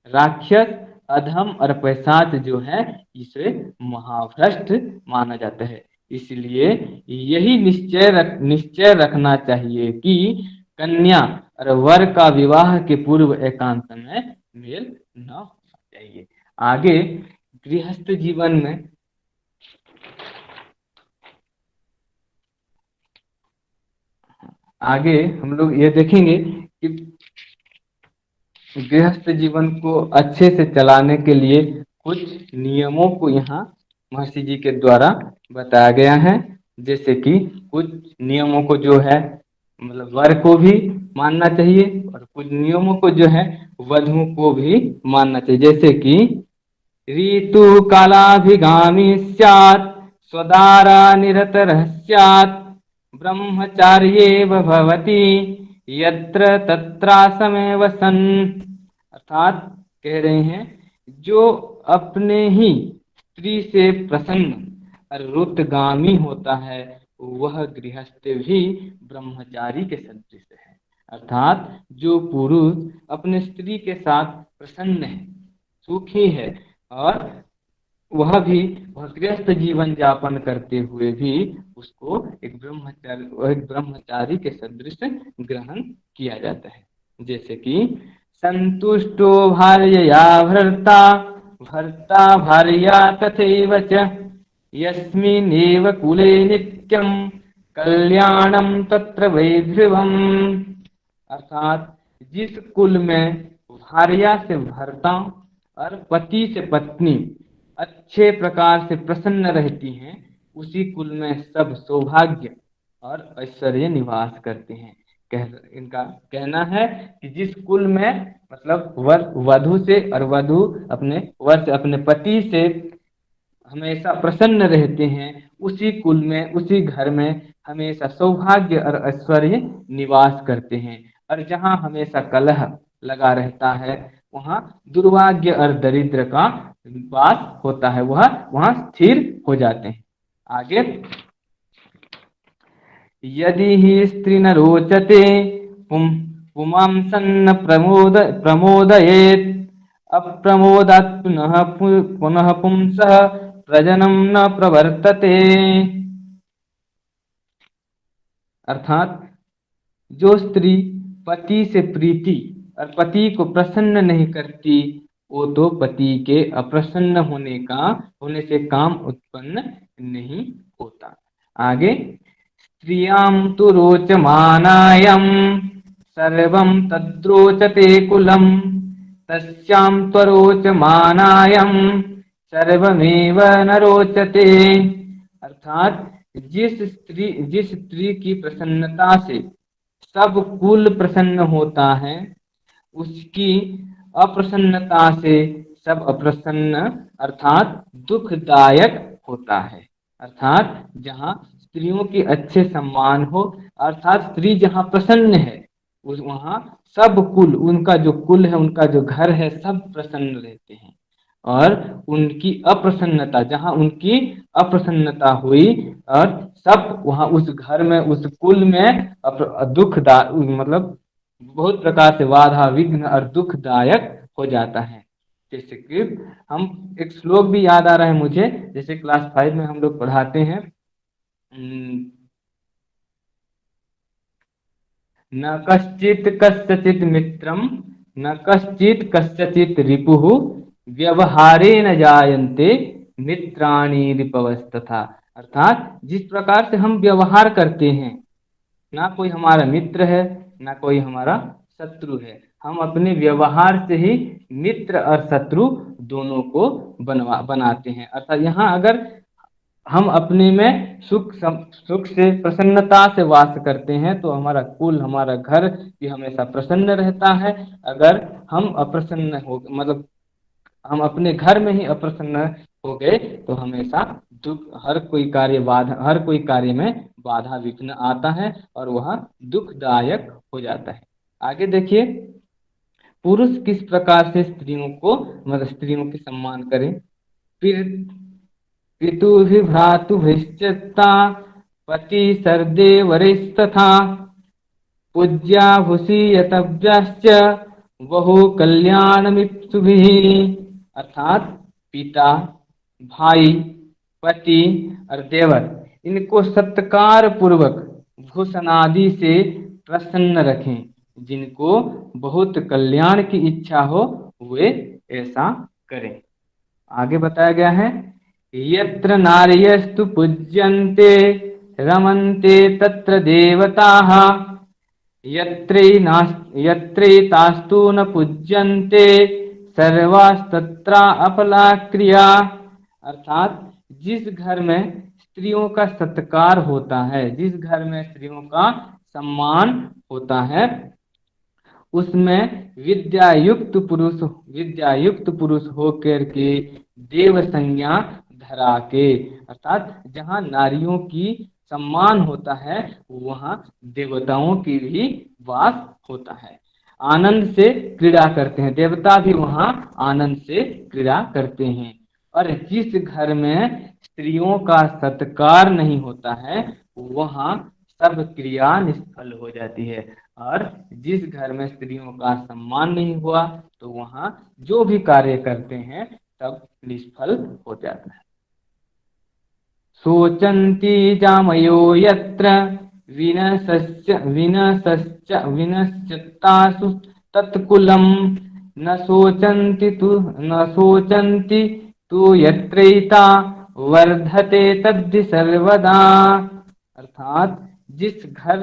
D: राक्षस, अधम और पैशाच जो है इसे महाभ्रष्ट माना जाता है। इसलिए यही निश्चय रखना चाहिए कि कन्या और वर का विवाह के पूर्व एकांत में मेल न होना चाहिए। आगे गृहस्थ जीवन में आगे हम लोग ये देखेंगे कि गृहस्थ जीवन को अच्छे से चलाने के लिए कुछ नियमों को यहाँ महर्षि जी के द्वारा बताया गया है। जैसे कि कुछ नियमों को जो है मतलब वर को भी मानना चाहिए और कुछ नियमों को जो है वधु को भी मानना चाहिए। जैसे कि ऋतु कालाभिगामी स्यात् स्वदारा निरतरः स्यात् ब्रह्मचार्येव भवति यत्र तत्रासमेव सन्। अर्थात कह रहे हैं जो अपने ही स्त्री से प्रसन्न और रुतगामी होता है वह गृहस्थ भी ब्रह्मचारी के सदृश है। अर्थात जो पुरुष अपने स्त्री के साथ प्रसन्न है, सुखी है और वह गृहस्थ जीवन यापन करते हुए भी उसको एक ब्रह्मचारी के सदृश ग्रहण किया जाता है। जैसे कि संतुष्टो भार्यया भर्ता भार्या तथैव च यस्मिन्नेव कुले नित्यं कल्याणं तत्र वै ध्रुवम्। अर्थात जिस कुल में भार्या से भर्ता और पति से पत्नी अच्छे प्रकार से प्रसन्न रहती हैं, उसी कुल में सब सौभाग्य और ऐश्वर्य निवास करते हैं। इनका कहना है कि जिस कुल में मतलब वधु से और वधु अपने वर से अपने पति से हमेशा प्रसन्न रहते हैं, उसी कुल में उसी घर में हमेशा सौभाग्य और ऐश्वर्य निवास करते हैं। और जहाँ हमेशा कलह लगा रहता है वहाँ दुर्भाग्य और दरिद्र का वास होता है, वह वहाँ स्थिर हो जाते हैं। आगे यदि ही स्त्री न रोचते पुमांसन्न प्रमोदयेत् अप्रमोदात् पुनः पुंसः प्रजनम न प्रवर्तते। अर्थात जो स्त्री पति से प्रीति और पति को प्रसन्न नहीं करती वो तो पति के अप्रसन्न होने से काम उत्पन्न नहीं होता। आगे स्त्रियां तु रोचमानायं सर्वं तद्रोचते कुलम् तस्यां त्वरोचमानायं सर्वमेव न रोचते। अर्थात जिस स्त्री की प्रसन्नता से सब कुल प्रसन्न होता है, उसकी अप्रसन्नता से सब अप्रसन्न अर्थात दुखदायक होता है। अर्थात जहाँ स्त्रियों की अच्छे सम्मान हो, अर्थात स्त्री जहाँ प्रसन्न है उस वहाँ सब कुल, उनका जो कुल है, उनका जो घर है, सब प्रसन्न रहते हैं। और उनकी अप्रसन्नता, जहाँ उनकी अप्रसन्नता हुई और सब वहाँ उस घर में, उस कुल में दुखदा मतलब बहुत प्रकार से बाधा विघ्न और दुखदायक हो जाता है। जैसे कि हम एक श्लोक भी याद आ रहा है मुझे, जैसे क्लास 5 में हम लोग पढ़ाते हैं, न कश्चित कस्यचित मित्रम न कश्चित कस्यचित रिपुः व्यवहारे न जायन्ते मित्राणि रिपवस्तथा। अर्थात जिस प्रकार से हम व्यवहार करते हैं, ना कोई हमारा मित्र है ना कोई हमारा शत्रु है। हम अपने व्यवहार से ही मित्र और शत्रु दोनों को बनाते हैं। अर्थात यहाँ अगर हम अपने में सुख से प्रसन्नता से वास करते हैं तो हमारा कुल, हमारा घर भी हमेशा प्रसन्न रहता है। अगर हम अप्रसन्न हो, मतलब हम अपने घर में ही अप्रसन्न हो गए तो हमेशा दुख, हर कोई कार्य में बाधा विघ्न आता है और वह दुखदायक हो जाता है। आगे देखिए, पुरुष किस प्रकार से स्त्रियों को, मतलब स्त्रियों के सम्मान करें। फिर पितुभिः भ्रातुभिश्चत्ता पति सर्देवरिस्तथा पूज्या भूषीयतव्याश्च बहु कल्याणमिप्सुभिः। अर्थात पिता, भाई, पति और देवर, इनको सत्कार पूर्वक भूषण आदि से प्रसन्न रखें। जिनको बहुत कल्याण की इच्छा हो वे ऐसा करें। आगे बताया गया है, यत्र नार्यस्तु पूज्यन्ते रमन्ते तत्र देवताः यत्रैतास्तु न पूज्यन्ते सर्वास्तत्र अपला क्रिया। अर्थात जिस घर में स्त्रियों का सत्कार होता है, जिस घर में स्त्रियों का सम्मान होता है, उसमें विद्यायुक्त पुरुष होकर के देव संज्ञा धरा के, अर्थात जहाँ नारियों की सम्मान होता है वहाँ देवताओं की भी वास होता है। आनंद से क्रीड़ा करते हैं, देवता भी वहाँ आनंद से क्रीड़ा करते हैं। और जिस घर में स्त्रियों का सत्कार नहीं होता है वहाँ सब क्रिया निष्फल हो जाती है। और जिस घर में स्त्रियों का सम्मान नहीं हुआ तो वहाँ जो भी कार्य करते हैं सब निष्फल हो जाता है। सोचन्ति जामयो यत्र विनश्यत्तासु तत्कुलं न सोचन्ति तु यत्रैता वर्धते तद्धि सर्वदा। अर्थात जिस घर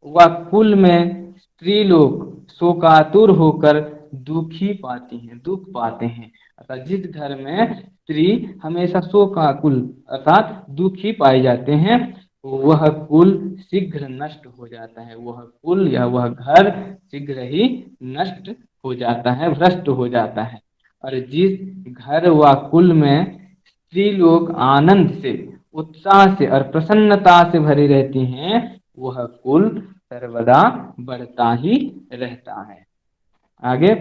D: व कुल में स्त्री लोग शोकातुर होकर दुख पाते हैं, अर्थात जिस घर में स्त्री हमेशा शोकाकुल अर्थात दुखी पाए जाते हैं, वह कुल शीघ्र नष्ट हो जाता है। वह कुल या वह घर शीघ्र ही नष्ट हो जाता है, भ्रष्ट हो जाता है। और जिस घर व कुल में स्त्री लोग आनंद से, उत्साह से और प्रसन्नता से भरी रहती हैं, वह कुल सर्वदा बढ़ता ही रहता है। आगे,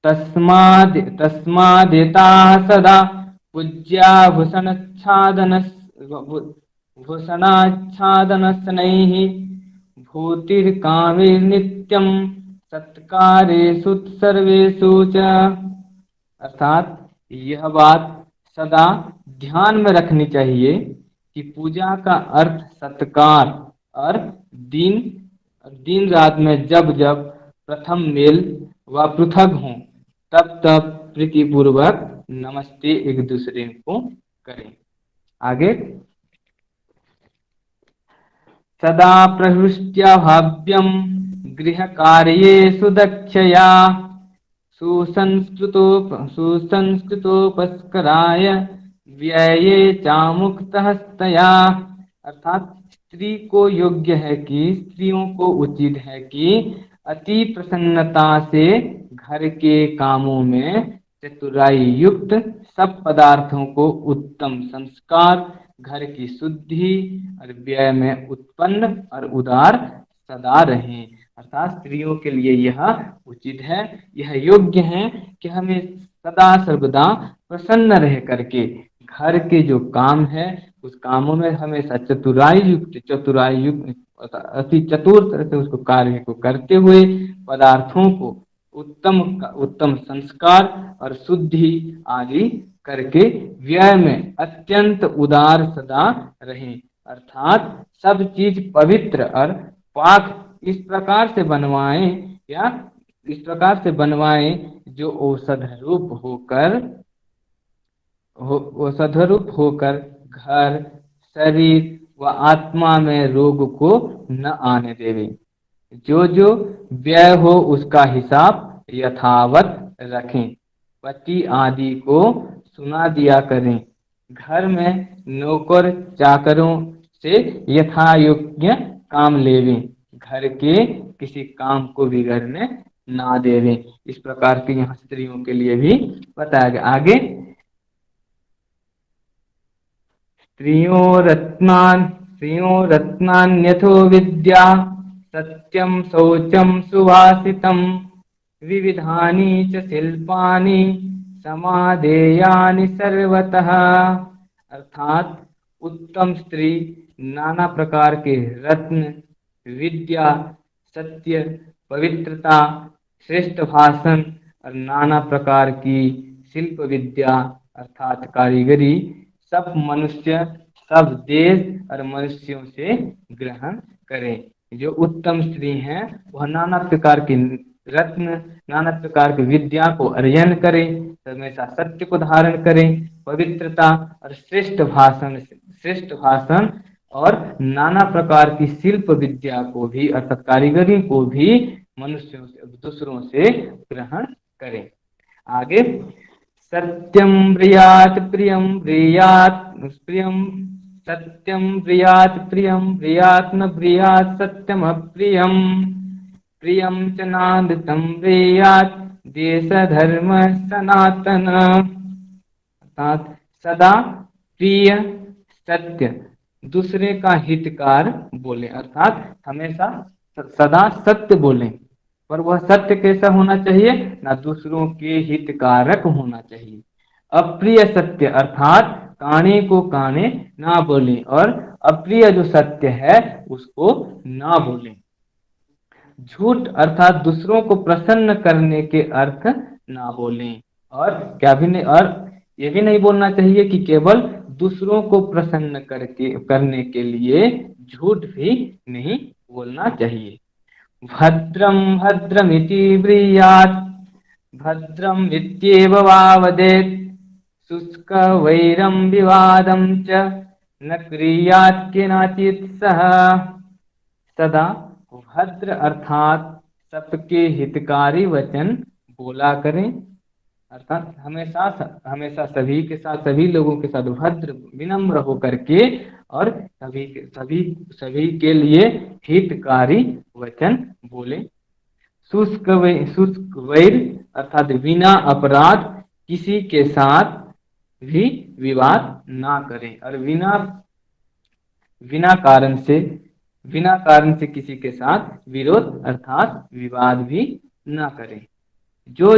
D: तस्मादेता सदा पूज्या भूषणाच्छादनस्नैः भूतिर्कामिर्नित्यं सत्कारेषु सर्वेषु च। अर्थात यह बात सदा ध्यान में रखनी चाहिए कि पूजा का अर्थ सत्कार और दिन रात में जब जब प्रथम मेल व पृथक हों तब तब प्रीतिपूर्वक नमस्ते एक दूसरे को करें। आगे, सदा प्रहृष्ट्या भाव्यम गृह कार्येषु दक्षया सुसंस्कृतोपस्कराय व्यये चामुक्तहस्तया। अर्थात स्त्री को योग्य है कि स्त्रियों को उचित है कि अति प्रसन्नता से घर के कामों में चतुराई युक्त सब पदार्थों को उत्तम संस्कार, घर की शुद्धि और व्यय में उत्पन्न और उदार सदा रहें। अर्थात स्त्रियों के लिए यह उचित है, यह योग्य है कि हमें सदा सर्वदा प्रसन्न रह करके घर के जो काम है उस कामों में हमेशा चतुराई युक्त अति चतुर तरह से उसको कार्य को करते हुए पदार्थों को उत्तम संस्कार और शुद्धि आदि करके व्यय में अत्यंत उदार सदा रहें। अर्थात सब चीज पवित्र और पाक इस प्रकार से बनवाएं जो औषध रूप होकर घर, शरीर व आत्मा में रोग को न आने देवे। जो जो व्यय हो उसका हिसाब यथावत रखें। पति आदि को सुना दिया करें। घर में नौकर चाकरों से यथायोग्य काम लेवें। घर के किसी काम को बिगड़ने ना देवें। इस प्रकार के यहाँ स्त्रियों के लिए भी बताया गया। आगे स्त्रियों रत्नान्यथो विद्या सत्यम शौचम सुभाषितम विविधानि च शिल्पानि समादेयानि सर्वतः। अर्थात उत्तम स्त्री नाना प्रकार के रत्न, विद्या, सत्य, पवित्रता, श्रेष्ठ भाषण और नाना प्रकार की शिल्प विद्या अर्थात कारीगरी सब मनुष्य, सब देश और मनुष्यों से ग्रहण करें। जो उत्तम स्त्री हैं वह नाना प्रकार की रत्न, नाना प्रकार की विद्या को अर्जन करें, हमेशा सत्य को धारण करें, पवित्रता और श्रेष्ठ भाषण और नाना प्रकार की शिल्प विद्या को भी अर्थात कारीगरी को भी मनुष्यों से, दूसरों से ग्रहण करें। आगे सत्यम ब्रियात प्रियम ब्रियात न ब्रियात सत्यम अप्रियम प्रियम च नादृतम ब्रियात देश धर्म सनातन। अर्थात सदा प्रिय, सत्य, दूसरे का हितकार बोले। अर्थात हमेशा सदा सत्य बोले, पर वह सत्य कैसा होना चाहिए ना, दूसरों के हितकारक होना चाहिए। अप्रिय सत्य अर्थात काने को काने ना बोले और अप्रिय जो सत्य है उसको ना बोले। झूठ अर्थात दूसरों को प्रसन्न करने के अर्थ ना बोलें। और ये भी नहीं बोलना चाहिए कि केवल दूसरों को प्रसन्न करने के लिए झूठ भी नहीं बोलना चाहिए। भद्रम भद्रमिति ब्रीयात् भद्रम इत्येव वावदेत् शुष्क वैरम विवादम च न क्रियात् केनाचित् सह। सदा भद्र अर्थात सबके हितकारी वचन बोला करें। अर्थात हमेशा सभी के साथ, सभी लोगों के साथ भद्र विनम्र होकर के और सभी के लिए हितकारी वचन बोले। शुष्क वैर अर्थात बिना अपराध किसी के साथ भी विवाद ना करें और बिना कारण से किसी के साथ विरोध अर्थात विवाद भी ना करें। जो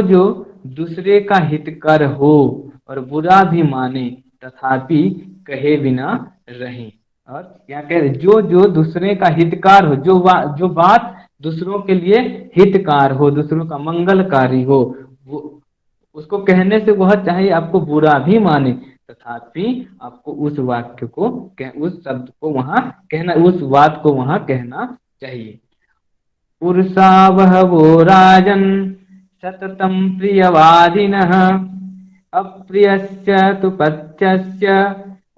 D: दूसरे का हितकर हो और बुरा भी माने तथापि कहे बिना रहें। और क्या कह रहे, जो दूसरे का हितकार हो, जो बात दूसरों के लिए हितकार हो, दूसरों का मंगलकारी हो, वो उसको कहने से वह चाहे आपको बुरा भी माने तथापि आपको उस वाक्य को, उस शब्द को वहां कहना, उस बात को वहां कहना चाहिए। पुरुषा बहवो राजन सततम प्रियवादिनः अप्रियस्य तु पथ्यस्य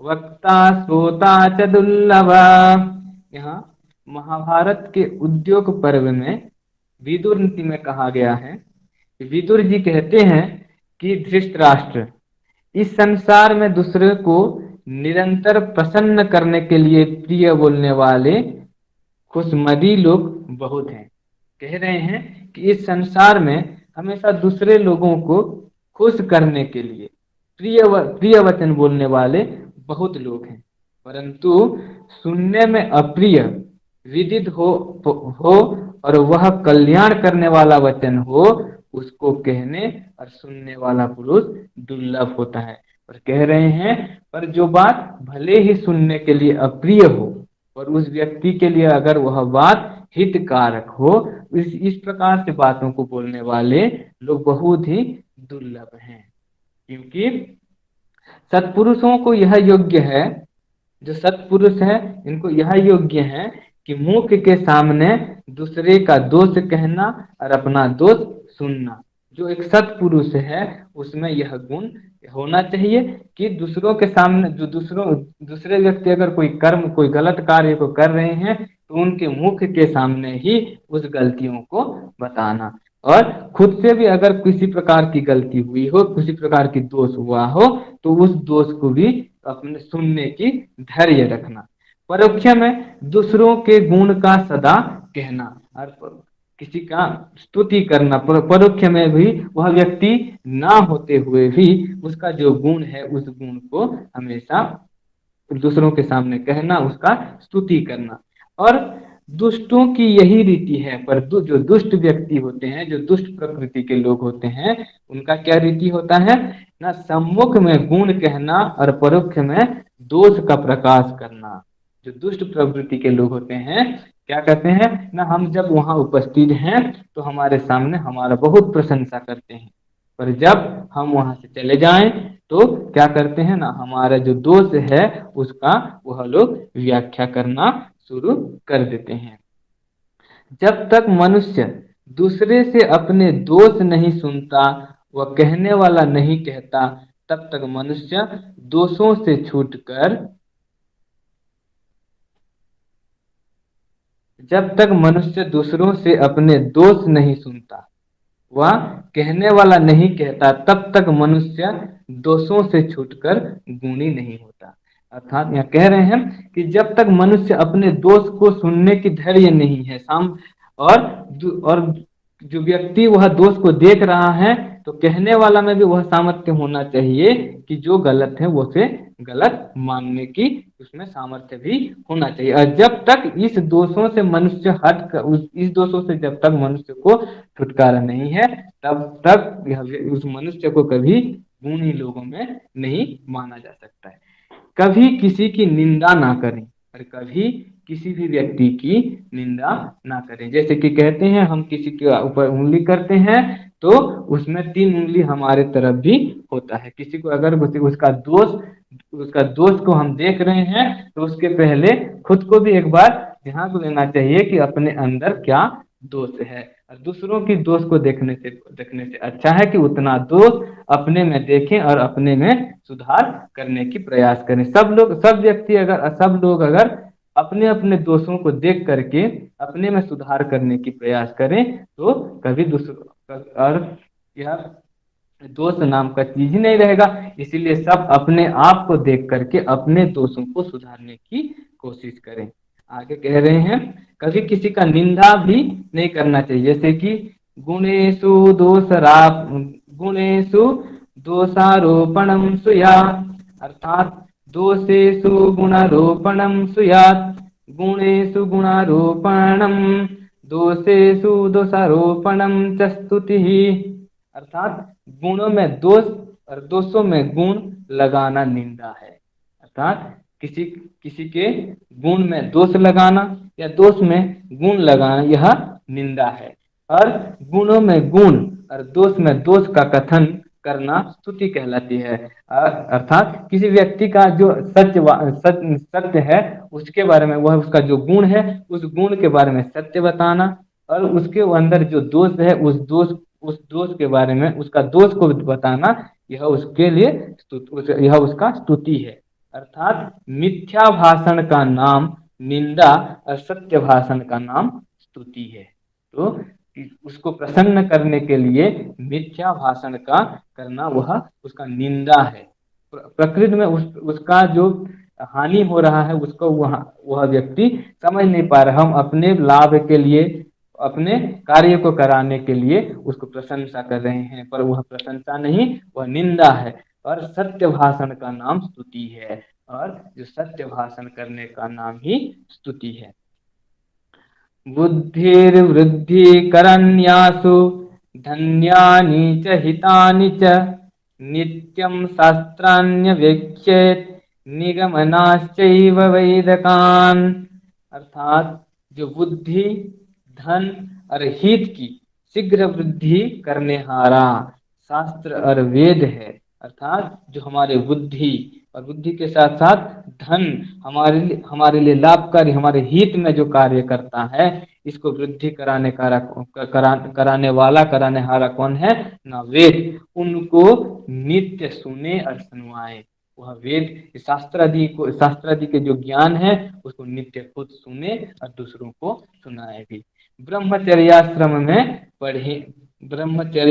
D: वक्ता श्रोता च दुर्लभ। यहाँ महाभारत के उद्योग पर्व में विदुर नीति में कहा गया है। विदुर जी कहते हैं कि धृतराष्ट्र, इस संसार में दूसरे को निरंतर प्रसन्न करने के लिए प्रिय बोलने वाले खुशमदी लोग बहुत हैं। कह रहे हैं कि इस संसार में हमेशा दूसरे लोगों को खुश करने के लिए प्रिय वचन बोलने वाले बहुत लोग हैं, परंतु सुनने में अप्रिय विदित हो और वह कल्याण करने वाला वचन हो, उसको कहने और सुनने वाला पुरुष दुर्लभ होता है। और कह रहे हैं पर जो बात भले ही सुनने के लिए अप्रिय हो और उस व्यक्ति के लिए अगर वह बात हितकारक हो, इस प्रकार से बातों को बोलने वाले लोग बहुत ही दुर्लभ हैं। क्योंकि सत्पुरुषों को यह योग्य है, जो सत्पुरुष है इनको यह योग्य है कि मुख के सामने दूसरे का दोष कहना और अपना दोष सुनना। जो एक सत्पुरुष है उसमें यह गुण होना चाहिए कि दूसरों के सामने, जो दूसरे व्यक्ति अगर कोई कर्म, कोई गलत कार्य को कर रहे हैं तो उनके मुख के सामने ही उस गलतियों को बताना, और खुद से भी अगर किसी प्रकार की गलती हुई हो, किसी प्रकार की दोष हुआ हो, तो उस दोष को भी अपने सुनने की धैर्य रखना। परोक्ष में दूसरों के गुण का सदा कहना और किसी का स्तुति करना। परोक्ष में भी वह व्यक्ति ना होते हुए भी उसका जो गुण है उस गुण को हमेशा दूसरों के सामने कहना, उसका स्तुति करना। और दुष्टों की यही रीति है, पर जो दुष्ट व्यक्ति होते हैं, जो दुष्ट प्रकृति के लोग होते हैं, उनका क्या रीति होता है ना, सम्मुख में गुण कहना और परोक्ष में दोष का प्रकाश करना। जो दुष्ट प्रवृत्ति के लोग होते हैं क्या कहते हैं ना, हम जब वहां उपस्थित हैं तो हमारे सामने हमारा बहुत प्रशंसा करते हैं, पर जब हम वहां से चले जाएं तो क्या करते हैं ना, हमारा जो दोष है उसका वह लोग व्याख्या करना शुरू कर देते हैं। जब तक मनुष्य दूसरे से अपने दोष नहीं सुनता व कहने वाला नहीं कहता, तब तक मनुष्य दोषों से छूटकर जब तक मनुष्य दूसरों से अपने दोष नहीं सुनता वह कहने वाला नहीं कहता, तब तक मनुष्य दोषों से छूटकर गुणी नहीं होता। अर्थात यहाँ कह रहे हैं कि जब तक मनुष्य अपने दोष को सुनने की धैर्य नहीं है और जो व्यक्ति वह दोष को देख रहा है तो कहने वाला में भी वह सामर्थ्य होना चाहिए कि जो गलत है वो से गलत मानने की उसमें सामर्थ्य भी होना चाहिए। और जब तक इस दोषों से मनुष्य इस दोषों से जब तक मनुष्य को छुटकारा नहीं है, तब तक उस मनुष्य को कभी गुणी लोगों में नहीं माना जा सकता है। कभी किसी की निंदा ना करें और कभी किसी भी व्यक्ति की निंदा ना करें। जैसे कि कहते हैं हम किसी के ऊपर उंगली करते हैं तो उसमें 3 उंगली हमारे तरफ भी होता है। किसी को अगर उसका दोष को हम देख रहे हैं तो उसके पहले खुद को भी एक बार ध्यान देना चाहिए कि अपने अंदर क्या दोष है, और दूसरों की दोष को देखने से अच्छा है कि उतना दोष अपने में देखें और अपने में सुधार करने की प्रयास करें। सब लोग अगर अपने अपने दोषों को देख करके अपने में सुधार करने की प्रयास करें तो कभी और यह दोष नाम का चीज ही नहीं रहेगा। इसीलिए सब अपने आप को देख करके अपने दोषों को सुधारने की कोशिश करें। आगे कह रहे हैं कभी किसी का निंदा भी नहीं करना चाहिए। जैसे कि गुणेषु दोषारोपणम सुयात्, अर्थात दोषेषु गुणारोपणम सुयात्, गुणेषु गुणारोपणम दोषेषु दोषारोपणम च स्तुतिः। अर्थात गुणों में दोष और दोषों में गुण लगाना निंदा है। अर्थात किसी के गुण में दोष लगाना या दोष में गुण लगाना यह निंदा है, और गुणों में गुण और दोष में दोष का कथन करना स्तुति कहलाती है। अर्थात किसी व्यक्ति का जो सत्य है उसके बारे में, वह उसका जो गुण है उस गुण के बारे में सत्य बताना, और उसके अंदर जो दोष है उस दोष के बारे में, उसका दोष को बताना, यह उसका स्तुति है। अर्थात मिथ्या भाषण का नाम निंदा और सत्य भाषण का नाम स्तुति है। तो उसको प्रसन्न करने के लिए मिथ्या भाषण का करना वह उसका निंदा है। प्रकृति में उसका जो हानि हो रहा है उसको वह व्यक्ति समझ नहीं पा रहा। हम अपने लाभ के लिए अपने कार्य को कराने के लिए उसको प्रशंसा कर रहे हैं, पर वह प्रशंसा नहीं, वह निंदा है। और सत्य भाषण का नाम स्तुति है, और जो सत्य भाषण करने का नाम ही स्तुति है। बुद्धिर्वृद्धि करण्यासु धन्यानि च हितानि च नित्यं शास्त्राण्यवेक्षेत् निगमनाश्चैव वैदकान्। अर्थात जो बुद्धि, धन और हित की शीघ्र वृद्धि करने हारा शास्त्र और वेद है। अर्थात जो हमारे बुद्धि और बुद्धि के साथ साथ धन हमारे लिए लाभकारी, हमारे हित में जो कार्य करता है, इसको वृद्धि कराने वाला, कराने हारा कौन है? ना वेद। उनको नित्य सुने और सुनवाए। वह वेद शास्त्र आदि के जो ज्ञान है उसको नित्य खुद सुने और दूसरों को सुनाए भी। ब्रह्मचर्य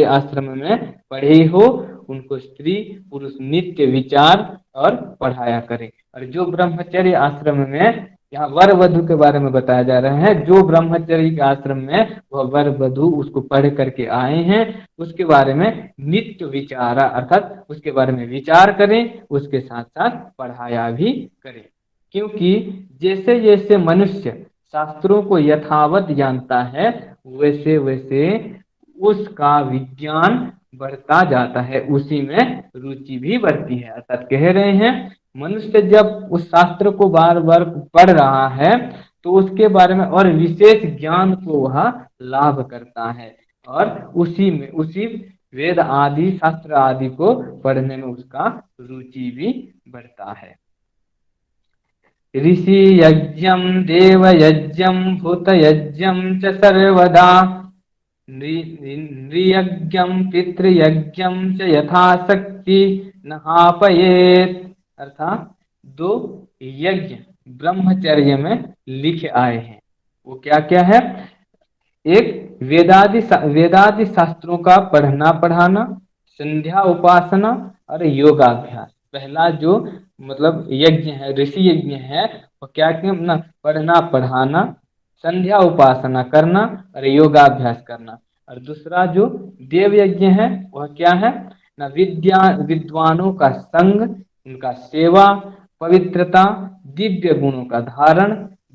D: आश्रम में पढ़े हो उनको स्त्री पुरुष नित्य विचार और पढ़ाया करें। और जो ब्रह्मचर्य आश्रम में, यहाँ वर वधु के बारे में बताया जा रहा है, जो ब्रह्मचर्य के आश्रम में वह वर वधु उसको पढ़ करके आए हैं, उसके बारे में नित्य विचारा, अर्थात उसके बारे में विचार करें, उसके साथ साथ पढ़ाया भी करें। क्योंकि जैसे जैसे मनुष्य शास्त्रों को यथावत जानता है वैसे वैसे उसका विज्ञान बढ़ता जाता है, उसी में रुचि भी बढ़ती है। अर्थात कह रहे हैं मनुष्य जब उस शास्त्र को बार बार पढ़ रहा है तो उसके बारे में और विशेष ज्ञान को वह लाभ करता है, और उसी वेद आदि शास्त्र आदि को पढ़ने में उसका रुचि भी बढ़ता है। ऋषि यज्ञम देव यज्ञम भूत यज्ञम च सर्वदा नृयज्ञम पितृयज्ञम च यथाशक्ति नहापयेत। अर्थात दो यज्ञ ब्रह्मचर्य में लिखे आए हैं, वो क्या क्या है? एक वेदादि शास्त्रों का पढ़ना पढ़ाना, संध्या उपासना और योगाभ्यास। पहला जो मतलब यज्ञ है, ऋषि यज्ञ है, वो क्या क्या ना? पढ़ना पढ़ाना, संध्या उपासना करना और योगाभ्यास करना। और दूसरा जो देव यज्ञ है वह क्या है ना? विद्वानों का संग, उनका सेवा, पवित्रता, दिव्य गुणों का धारण,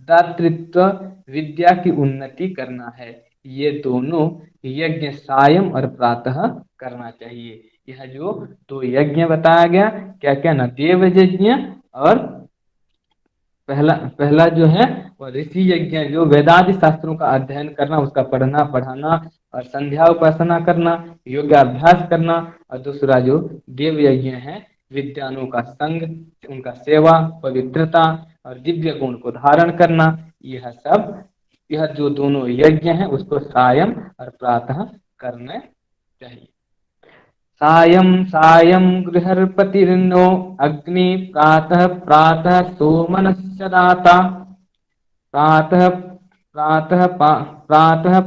D: दातृत्व, विद्या की उन्नति करना है। ये दोनों यज्ञ सायं और प्रातः करना चाहिए। यह जो दो यज्ञ बताया गया, क्या क्या ना? देव यज्ञ और पहला जो है वह ऋषि यज्ञ, जो वेदादि शास्त्रों का अध्ययन करना, उसका पढ़ना पढ़ाना और संध्या उपासना करना, योगाभ्यास करना। और दूसरा जो देव यज्ञ है, विद्वानों का संग, उनका सेवा, पवित्रता और दिव्य गुण को धारण करना। यह जो दोनों यज्ञ हैं उसको सायं और प्रातः करने चाहिए। सायं गृहपतिर्नो अग्नि प्रातः प्रातः सोमनस्य दाता प्रातः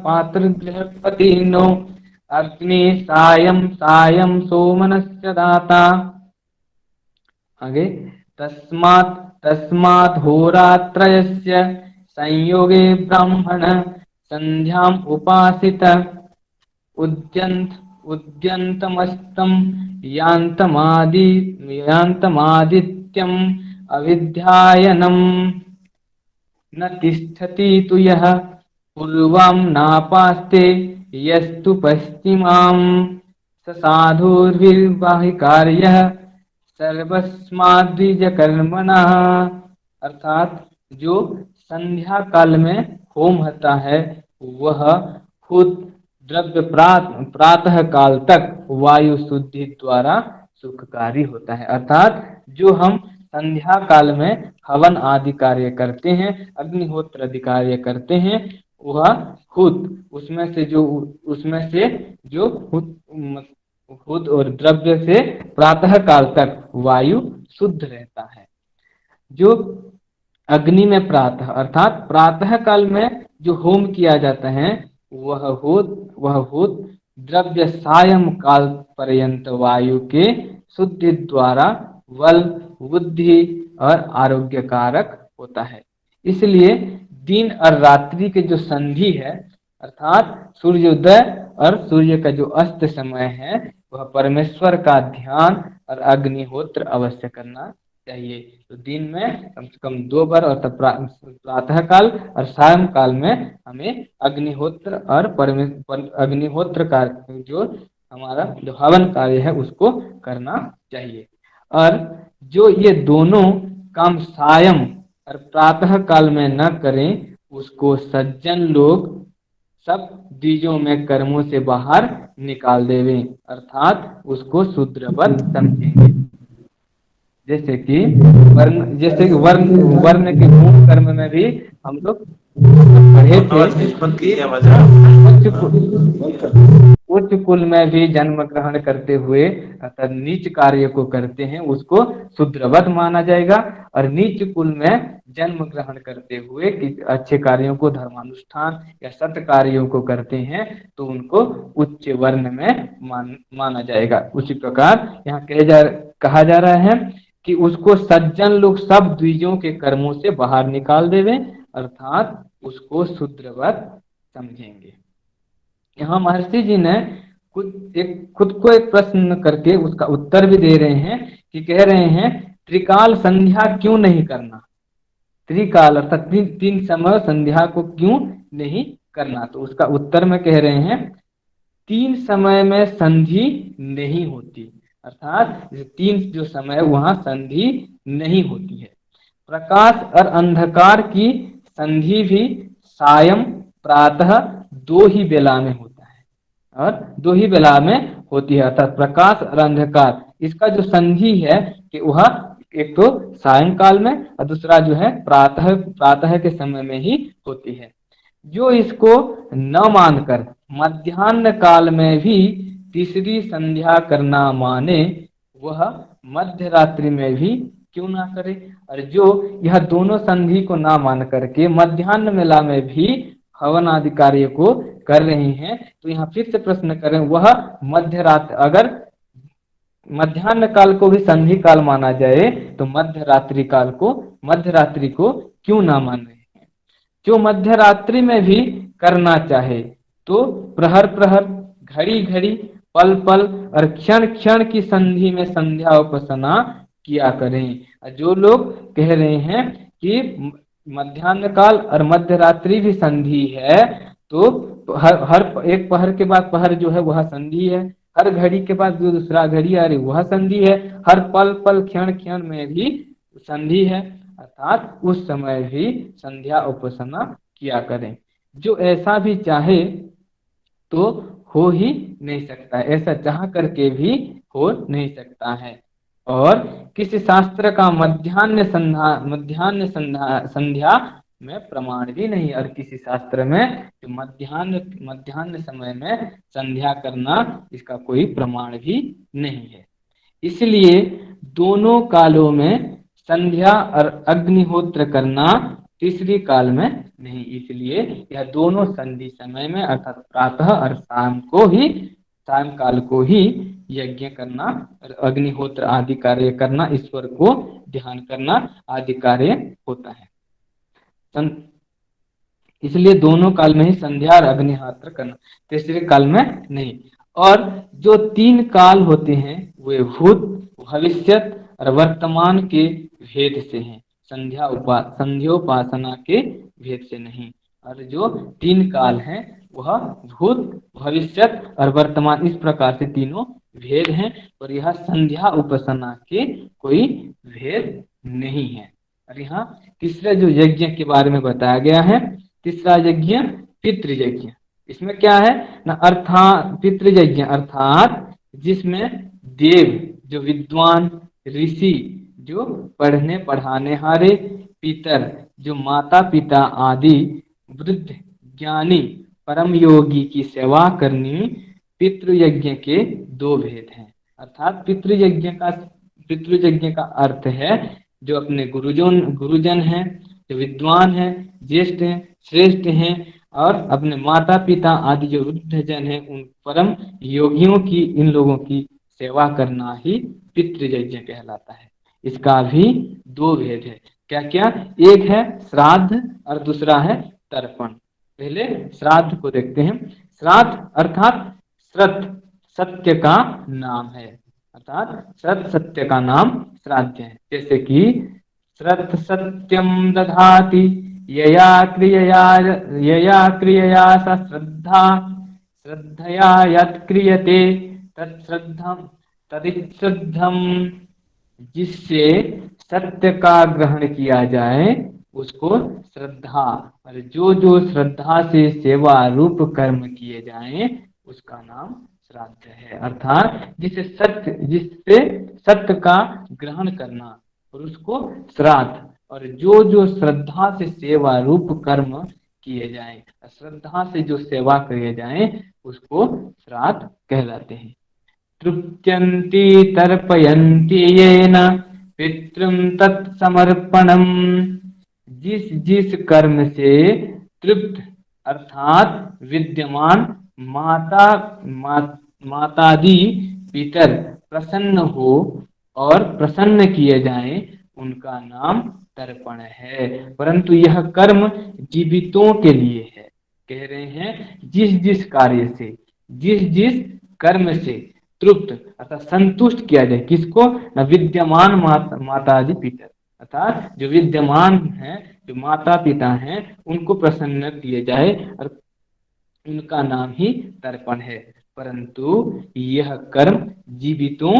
D: पातृगृहपतिर्नो अग्नि सायं सोमनस्य दाता। आगे तस्मात् होरात्रयस्य संयोगे ब्राह्मण संध्याम उपासित उद्यन्तमस्तं यान्तमादित्यम् अविद्यायनं न तिष्ठति तु यः पूर्वं नापास्ते यस्तु पश्चिमां स साधुर्विवाहिकार्यः सर्वस्माद्विजकर्मणः। अर्थात जो संध्या काल में होम होता है वह खुद द्रव्य प्रातः काल तक वायु शुद्धि द्वारा सुखकारी होता है। अर्थात जो हम संध्या काल में हवन आदि कार्य करते हैं, अग्निहोत्र आदि कार्य करते हैं, वह खुद उसमें से जो खुद और द्रव्य से प्रातः काल तक वायु शुद्ध रहता है। जो अग्नि में प्रातः अर्थात प्रातः काल में जो होम किया जाता है वह भूत द्रव्य सायं काल पर्यंत वायु के शुद्धि द्वारा बल, बुद्धि और आरोग्य कारक होता है। इसलिए दिन और रात्रि के जो संधि है, अर्थात सूर्योदय और सूर्य का जो अस्त समय है, वह परमेश्वर का ध्यान और अग्निहोत्र अवश्य करना चाहिए। तो दिन में कम से कम 2 बार, और प्रातः काल और सायं काल में हमें अग्निहोत्र और अग्निहोत्र का जो हमारा जो हवन कार्य है उसको करना चाहिए। और जो ये दोनों काम सायं और प्रातः काल में न करें, उसको सज्जन लोग सब द्विजों में कर्मों से बाहर निकाल देवे, अर्थात उसको शूद्रवत समझेंगे। जैसे कि वर्ण के गुण कर्म में भी हम लोग पढ़े थे। उच्च कुल में भी जन्म ग्रहण करते हुए अर्थात नीच कार्य को करते हैं, उसको शूद्रवत माना जाएगा। और नीच कुल में जन्म ग्रहण करते हुए कि अच्छे कार्यों को, धर्मानुष्ठान या सत्य कार्यों को करते हैं, तो उनको उच्च वर्ण में माना जाएगा। उसी प्रकार यहाँ कहा जा रहा है कि उसको सज्जन लोग सब द्विजों के कर्मों से बाहर निकाल देवे, अर्थात उसको शूद्रवत समझेंगे। यहाँ महर्षि जी ने खुद को एक प्रश्न करके उसका उत्तर भी दे रहे हैं कि कह रहे हैं त्रिकाल संध्या क्यों नहीं करना, त्रिकाल अर्थात तीन समय संध्या को क्यों नहीं करना। तो उसका उत्तर में कह रहे हैं 3 समय में संधि नहीं होती, अर्थात 3 जो समय है वहां संधि नहीं होती है। प्रकाश और अंधकार की संधि भी सायं प्रातः 2 ही बेला में होता है, और 2 ही बेला में होती है। अर्थात प्रकाश और अंधकार इसका जो संधि है कि वह एक तो सायंकाल में और दूसरा जो है प्रातः के समय में ही होती है। जो इसको न मानकर मध्याह्न काल में भी तीसरी संध्या करना माने, वह मध्य रात्रि में भी क्यों ना करे। और जो यह दोनों संधि को ना मान करके मध्याह्न मेला में भी हवन आदि कार्य को कर रहे हैं, तो यहाँ फिर से प्रश्न करें, वह मध्य रात्रि, अगर मध्याह्न काल को भी संधि काल माना जाए तो मध्य रात्रि को क्यों ना मान रहे हैं। जो मध्य रात्रि में भी करना चाहे तो प्रहर प्रहर, घड़ी घड़ी, पल पल और क्षण क्षण की संधि में संध्या उपासना किया करें। जो लोग कह रहे हैं कि मध्याह्न काल और मध्य रात्रि भी संधि है, तो हर एक पहर के बाद पहर जो है वह संधि है, हर घड़ी के बाद जो दूसरा घड़ी आ रही वह संधि है, हर पल पल क्षण क्षण में भी संधि है, अर्थात उस समय भी संध्या उपासना किया करें। जो ऐसा भी चाहे तो हो ही नहीं सकता, ऐसा चाह करके भी हो नहीं सकता है। और किसी शास्त्र का मध्याह्न संध्या में प्रमाण भी नहीं, और किसी शास्त्र में मध्याह्न समय में संध्या करना इसका कोई प्रमाण भी नहीं है। इसलिए दोनों कालों में संध्या और अग्निहोत्र करना तीसरी काल में नहीं। इसलिए यह दोनों संधि समय में अर्थात प्रातः और शाम काल को ही यज्ञ करना और अग्निहोत्र आदि कार्य करना, ईश्वर को ध्यान करना आदि कार्य होता है। इसलिए दोनों काल में ही संध्या और अग्निहोत्र करना, तीसरे काल में नहीं। और जो 3 काल होते हैं वे भूत, भविष्यत और वर्तमान के भेद से हैं, संध्योपासना के भेद से नहीं। और जो 3 काल हैं वह भूत, भविष्यत और वर्तमान, इस प्रकार से तीनों भेद हैं, और यह संध्या उपासना के कोई भेद नहीं है। और यहाँ तीसरा जो यज्ञ के बारे में बताया गया है, तीसरा यज्ञ पितृयज्ञ। इसमें क्या है ना, अर्थात पितृयज्ञ अर्थात जिसमें देव जो विद्वान, ऋषि जो पढ़ने पढ़ाने हारे, पितर जो माता पिता आदि, वृद्ध ज्ञानी परम योगी की सेवा करनी, पितृयज्ञ के 2 भेद हैं। अर्थात पितृयज्ञ का अर्थ है जो अपने गुरुजन हैं, जो विद्वान हैं, ज्येष्ठ हैं, श्रेष्ठ हैं, और अपने माता पिता आदि जो वृद्ध जन है उन परम योगियों की, इन लोगों की सेवा करना ही पितृयज्ञ कहलाता है। इसका भी दो भेद है। क्या क्या? एक है श्राद्ध और दूसरा है तर्पण। पहले श्राद्ध को देखते हैं। श्राद्ध अर्थात श्रद्ध, सत्य का नाम है, अर्थात श्रद्ध सत्य का नाम श्राद्ध है। जैसे कि श्रद्ध सत्यम दधाति यया क्रियया स श्रद्धा श्रद्धया यत् क्रियते तत्श्रद्धम तदिश्रद्धम। जिससे सत्य का ग्रहण किया जाए उसको श्रद्धा, और जो जो श्रद्धा से सेवा रूप कर्म किए जाएं उसका नाम श्राद्ध है। अर्थात जिससे सत्य का ग्रहण करना और उसको श्राद्ध, और जो जो श्रद्धा से सेवा रूप कर्म किए जाएं, श्रद्धा से जो सेवा किए जाएं उसको श्राद्ध कहलाते हैं। तृप्यन्ति तर्पयन्ति येन पितृं तत्समर्पणम्। जिस जिस कर्म से तृप्त अर्थात विद्यमान मातादि पितर प्रसन्न हो और प्रसन्न किए जाएं उनका नाम तर्पण है। परंतु यह कर्म जीवितों के लिए है। कह रहे हैं जिस जिस कार्य से, जिस जिस कर्म से तृप्त अर्थात संतुष्ट किया जाए, किसको? विद्यमान मातादि पितर, अर्थात जो विद्यमान है, जो माता पिता हैं उनको प्रसन्न किए जाए और उनका नाम ही तर्पण है। परंतु यह कर्म जीवितों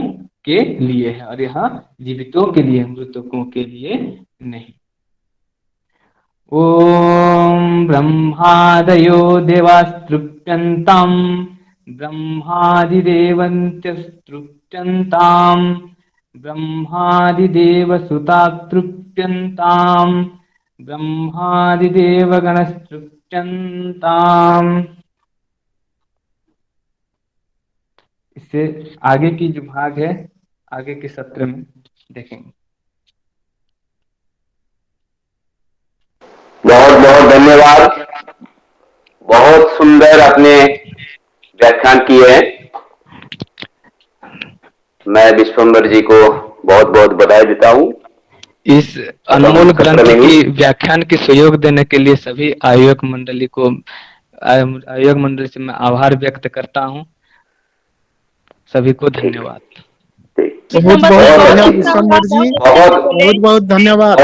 D: के लिए है और यह जीवितों के लिए, मृतकों के लिए नहीं। ओम ब्रह्मादयो देवास्तृप्यन्ताम् ब्रह्मादिदेवन्त्यस्तृप्यन्ताम् ब्रह्मादिदेवसुतास्तृप्यन्ताम् ब्रह्मादिदेवगणस्तृप्यन्ताम्। इससे आगे की जो भाग है आगे के सत्र में देखेंगे।
B: बहुत बहुत धन्यवाद। बहुत सुंदर आपने व्याख्यान किए हैं। मैं विश्वम्बर जी को बहुत बहुत बधाई देता हूँ।
D: इस अनमोल ग्रंथ की व्याख्यान की सहयोग देने के लिए सभी आयोजक मंडली से मैं आभार व्यक्त करता हूँ। सभी को धन्यवाद।
E: बहुत बहुत धन्यवाद विश्वम्बर जी, बहुत बहुत धन्यवाद।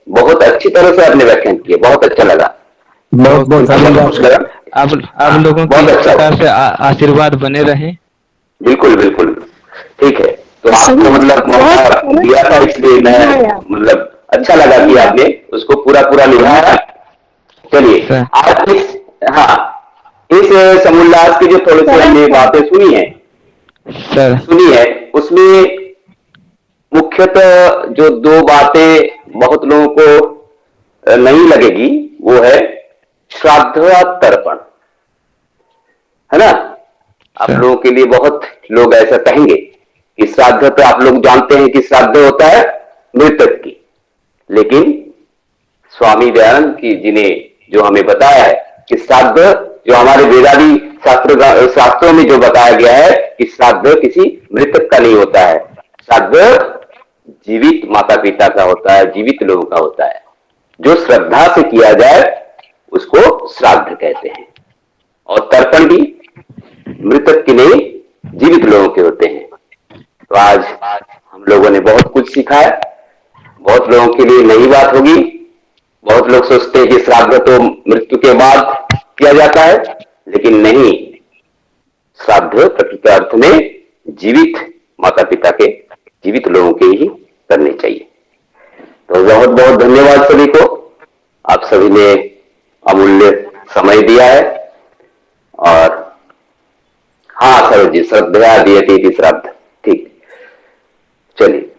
B: बहुत अच्छी तरह से आपने व्याख्यान किया, बहुत अच्छा लगा।
D: बहुत बहुत धन्यवाद। आप लोगों की इस प्रकार से आशीर्वाद बने रहे।
B: बिल्कुल बिल्कुल ठीक है। तो आपको मतलब मौका दिया था, इसलिए मैं मतलब अच्छा लगा कि आपने उसको पूरा निभाया। चलिए आज इस समोल्लास की जो थोड़ी सी हमने बातें सुनी है उसमें मुख्यतः जो दो बातें बहुत लोगों को नहीं लगेगी वो है श्राद्ध और तर्पण, है ना। आप लोगों के लिए बहुत लोग ऐसा कहेंगे कि श्राद्ध तो आप लोग जानते हैं कि श्राद्ध होता है मृतक की, लेकिन स्वामी दयानंद जी ने जो हमें बताया है कि श्राद्ध जो हमारे वेदादि शास्त्रों में जो बताया गया है कि श्राद्ध किसी मृतक का नहीं होता है। श्राद्ध जीवित माता पिता का होता है, जीवित लोगों का होता है। जो श्रद्धा से किया जाए उसको श्राद्ध कहते हैं। और तर्पण भी मृतक के नहीं, जीवित लोगों के होते हैं। तो आज हम लोगों ने बहुत कुछ सीखा है। बहुत लोगों के लिए नई बात होगी। बहुत लोग सोचते हैं कि श्राद्ध तो मृत्यु के बाद किया जाता है, लेकिन नहीं, श्राद्ध प्रकृत अर्थ में जीवित माता पिता के, जीवित लोगों के ही करने चाहिए। तो बहुत बहुत धन्यवाद सभी को। आप सभी ने अमूल्य समय दिया है। और हाँ सरोज जी, श्रद्धा दियते इति श्राद्ध, ठीक। चलिए।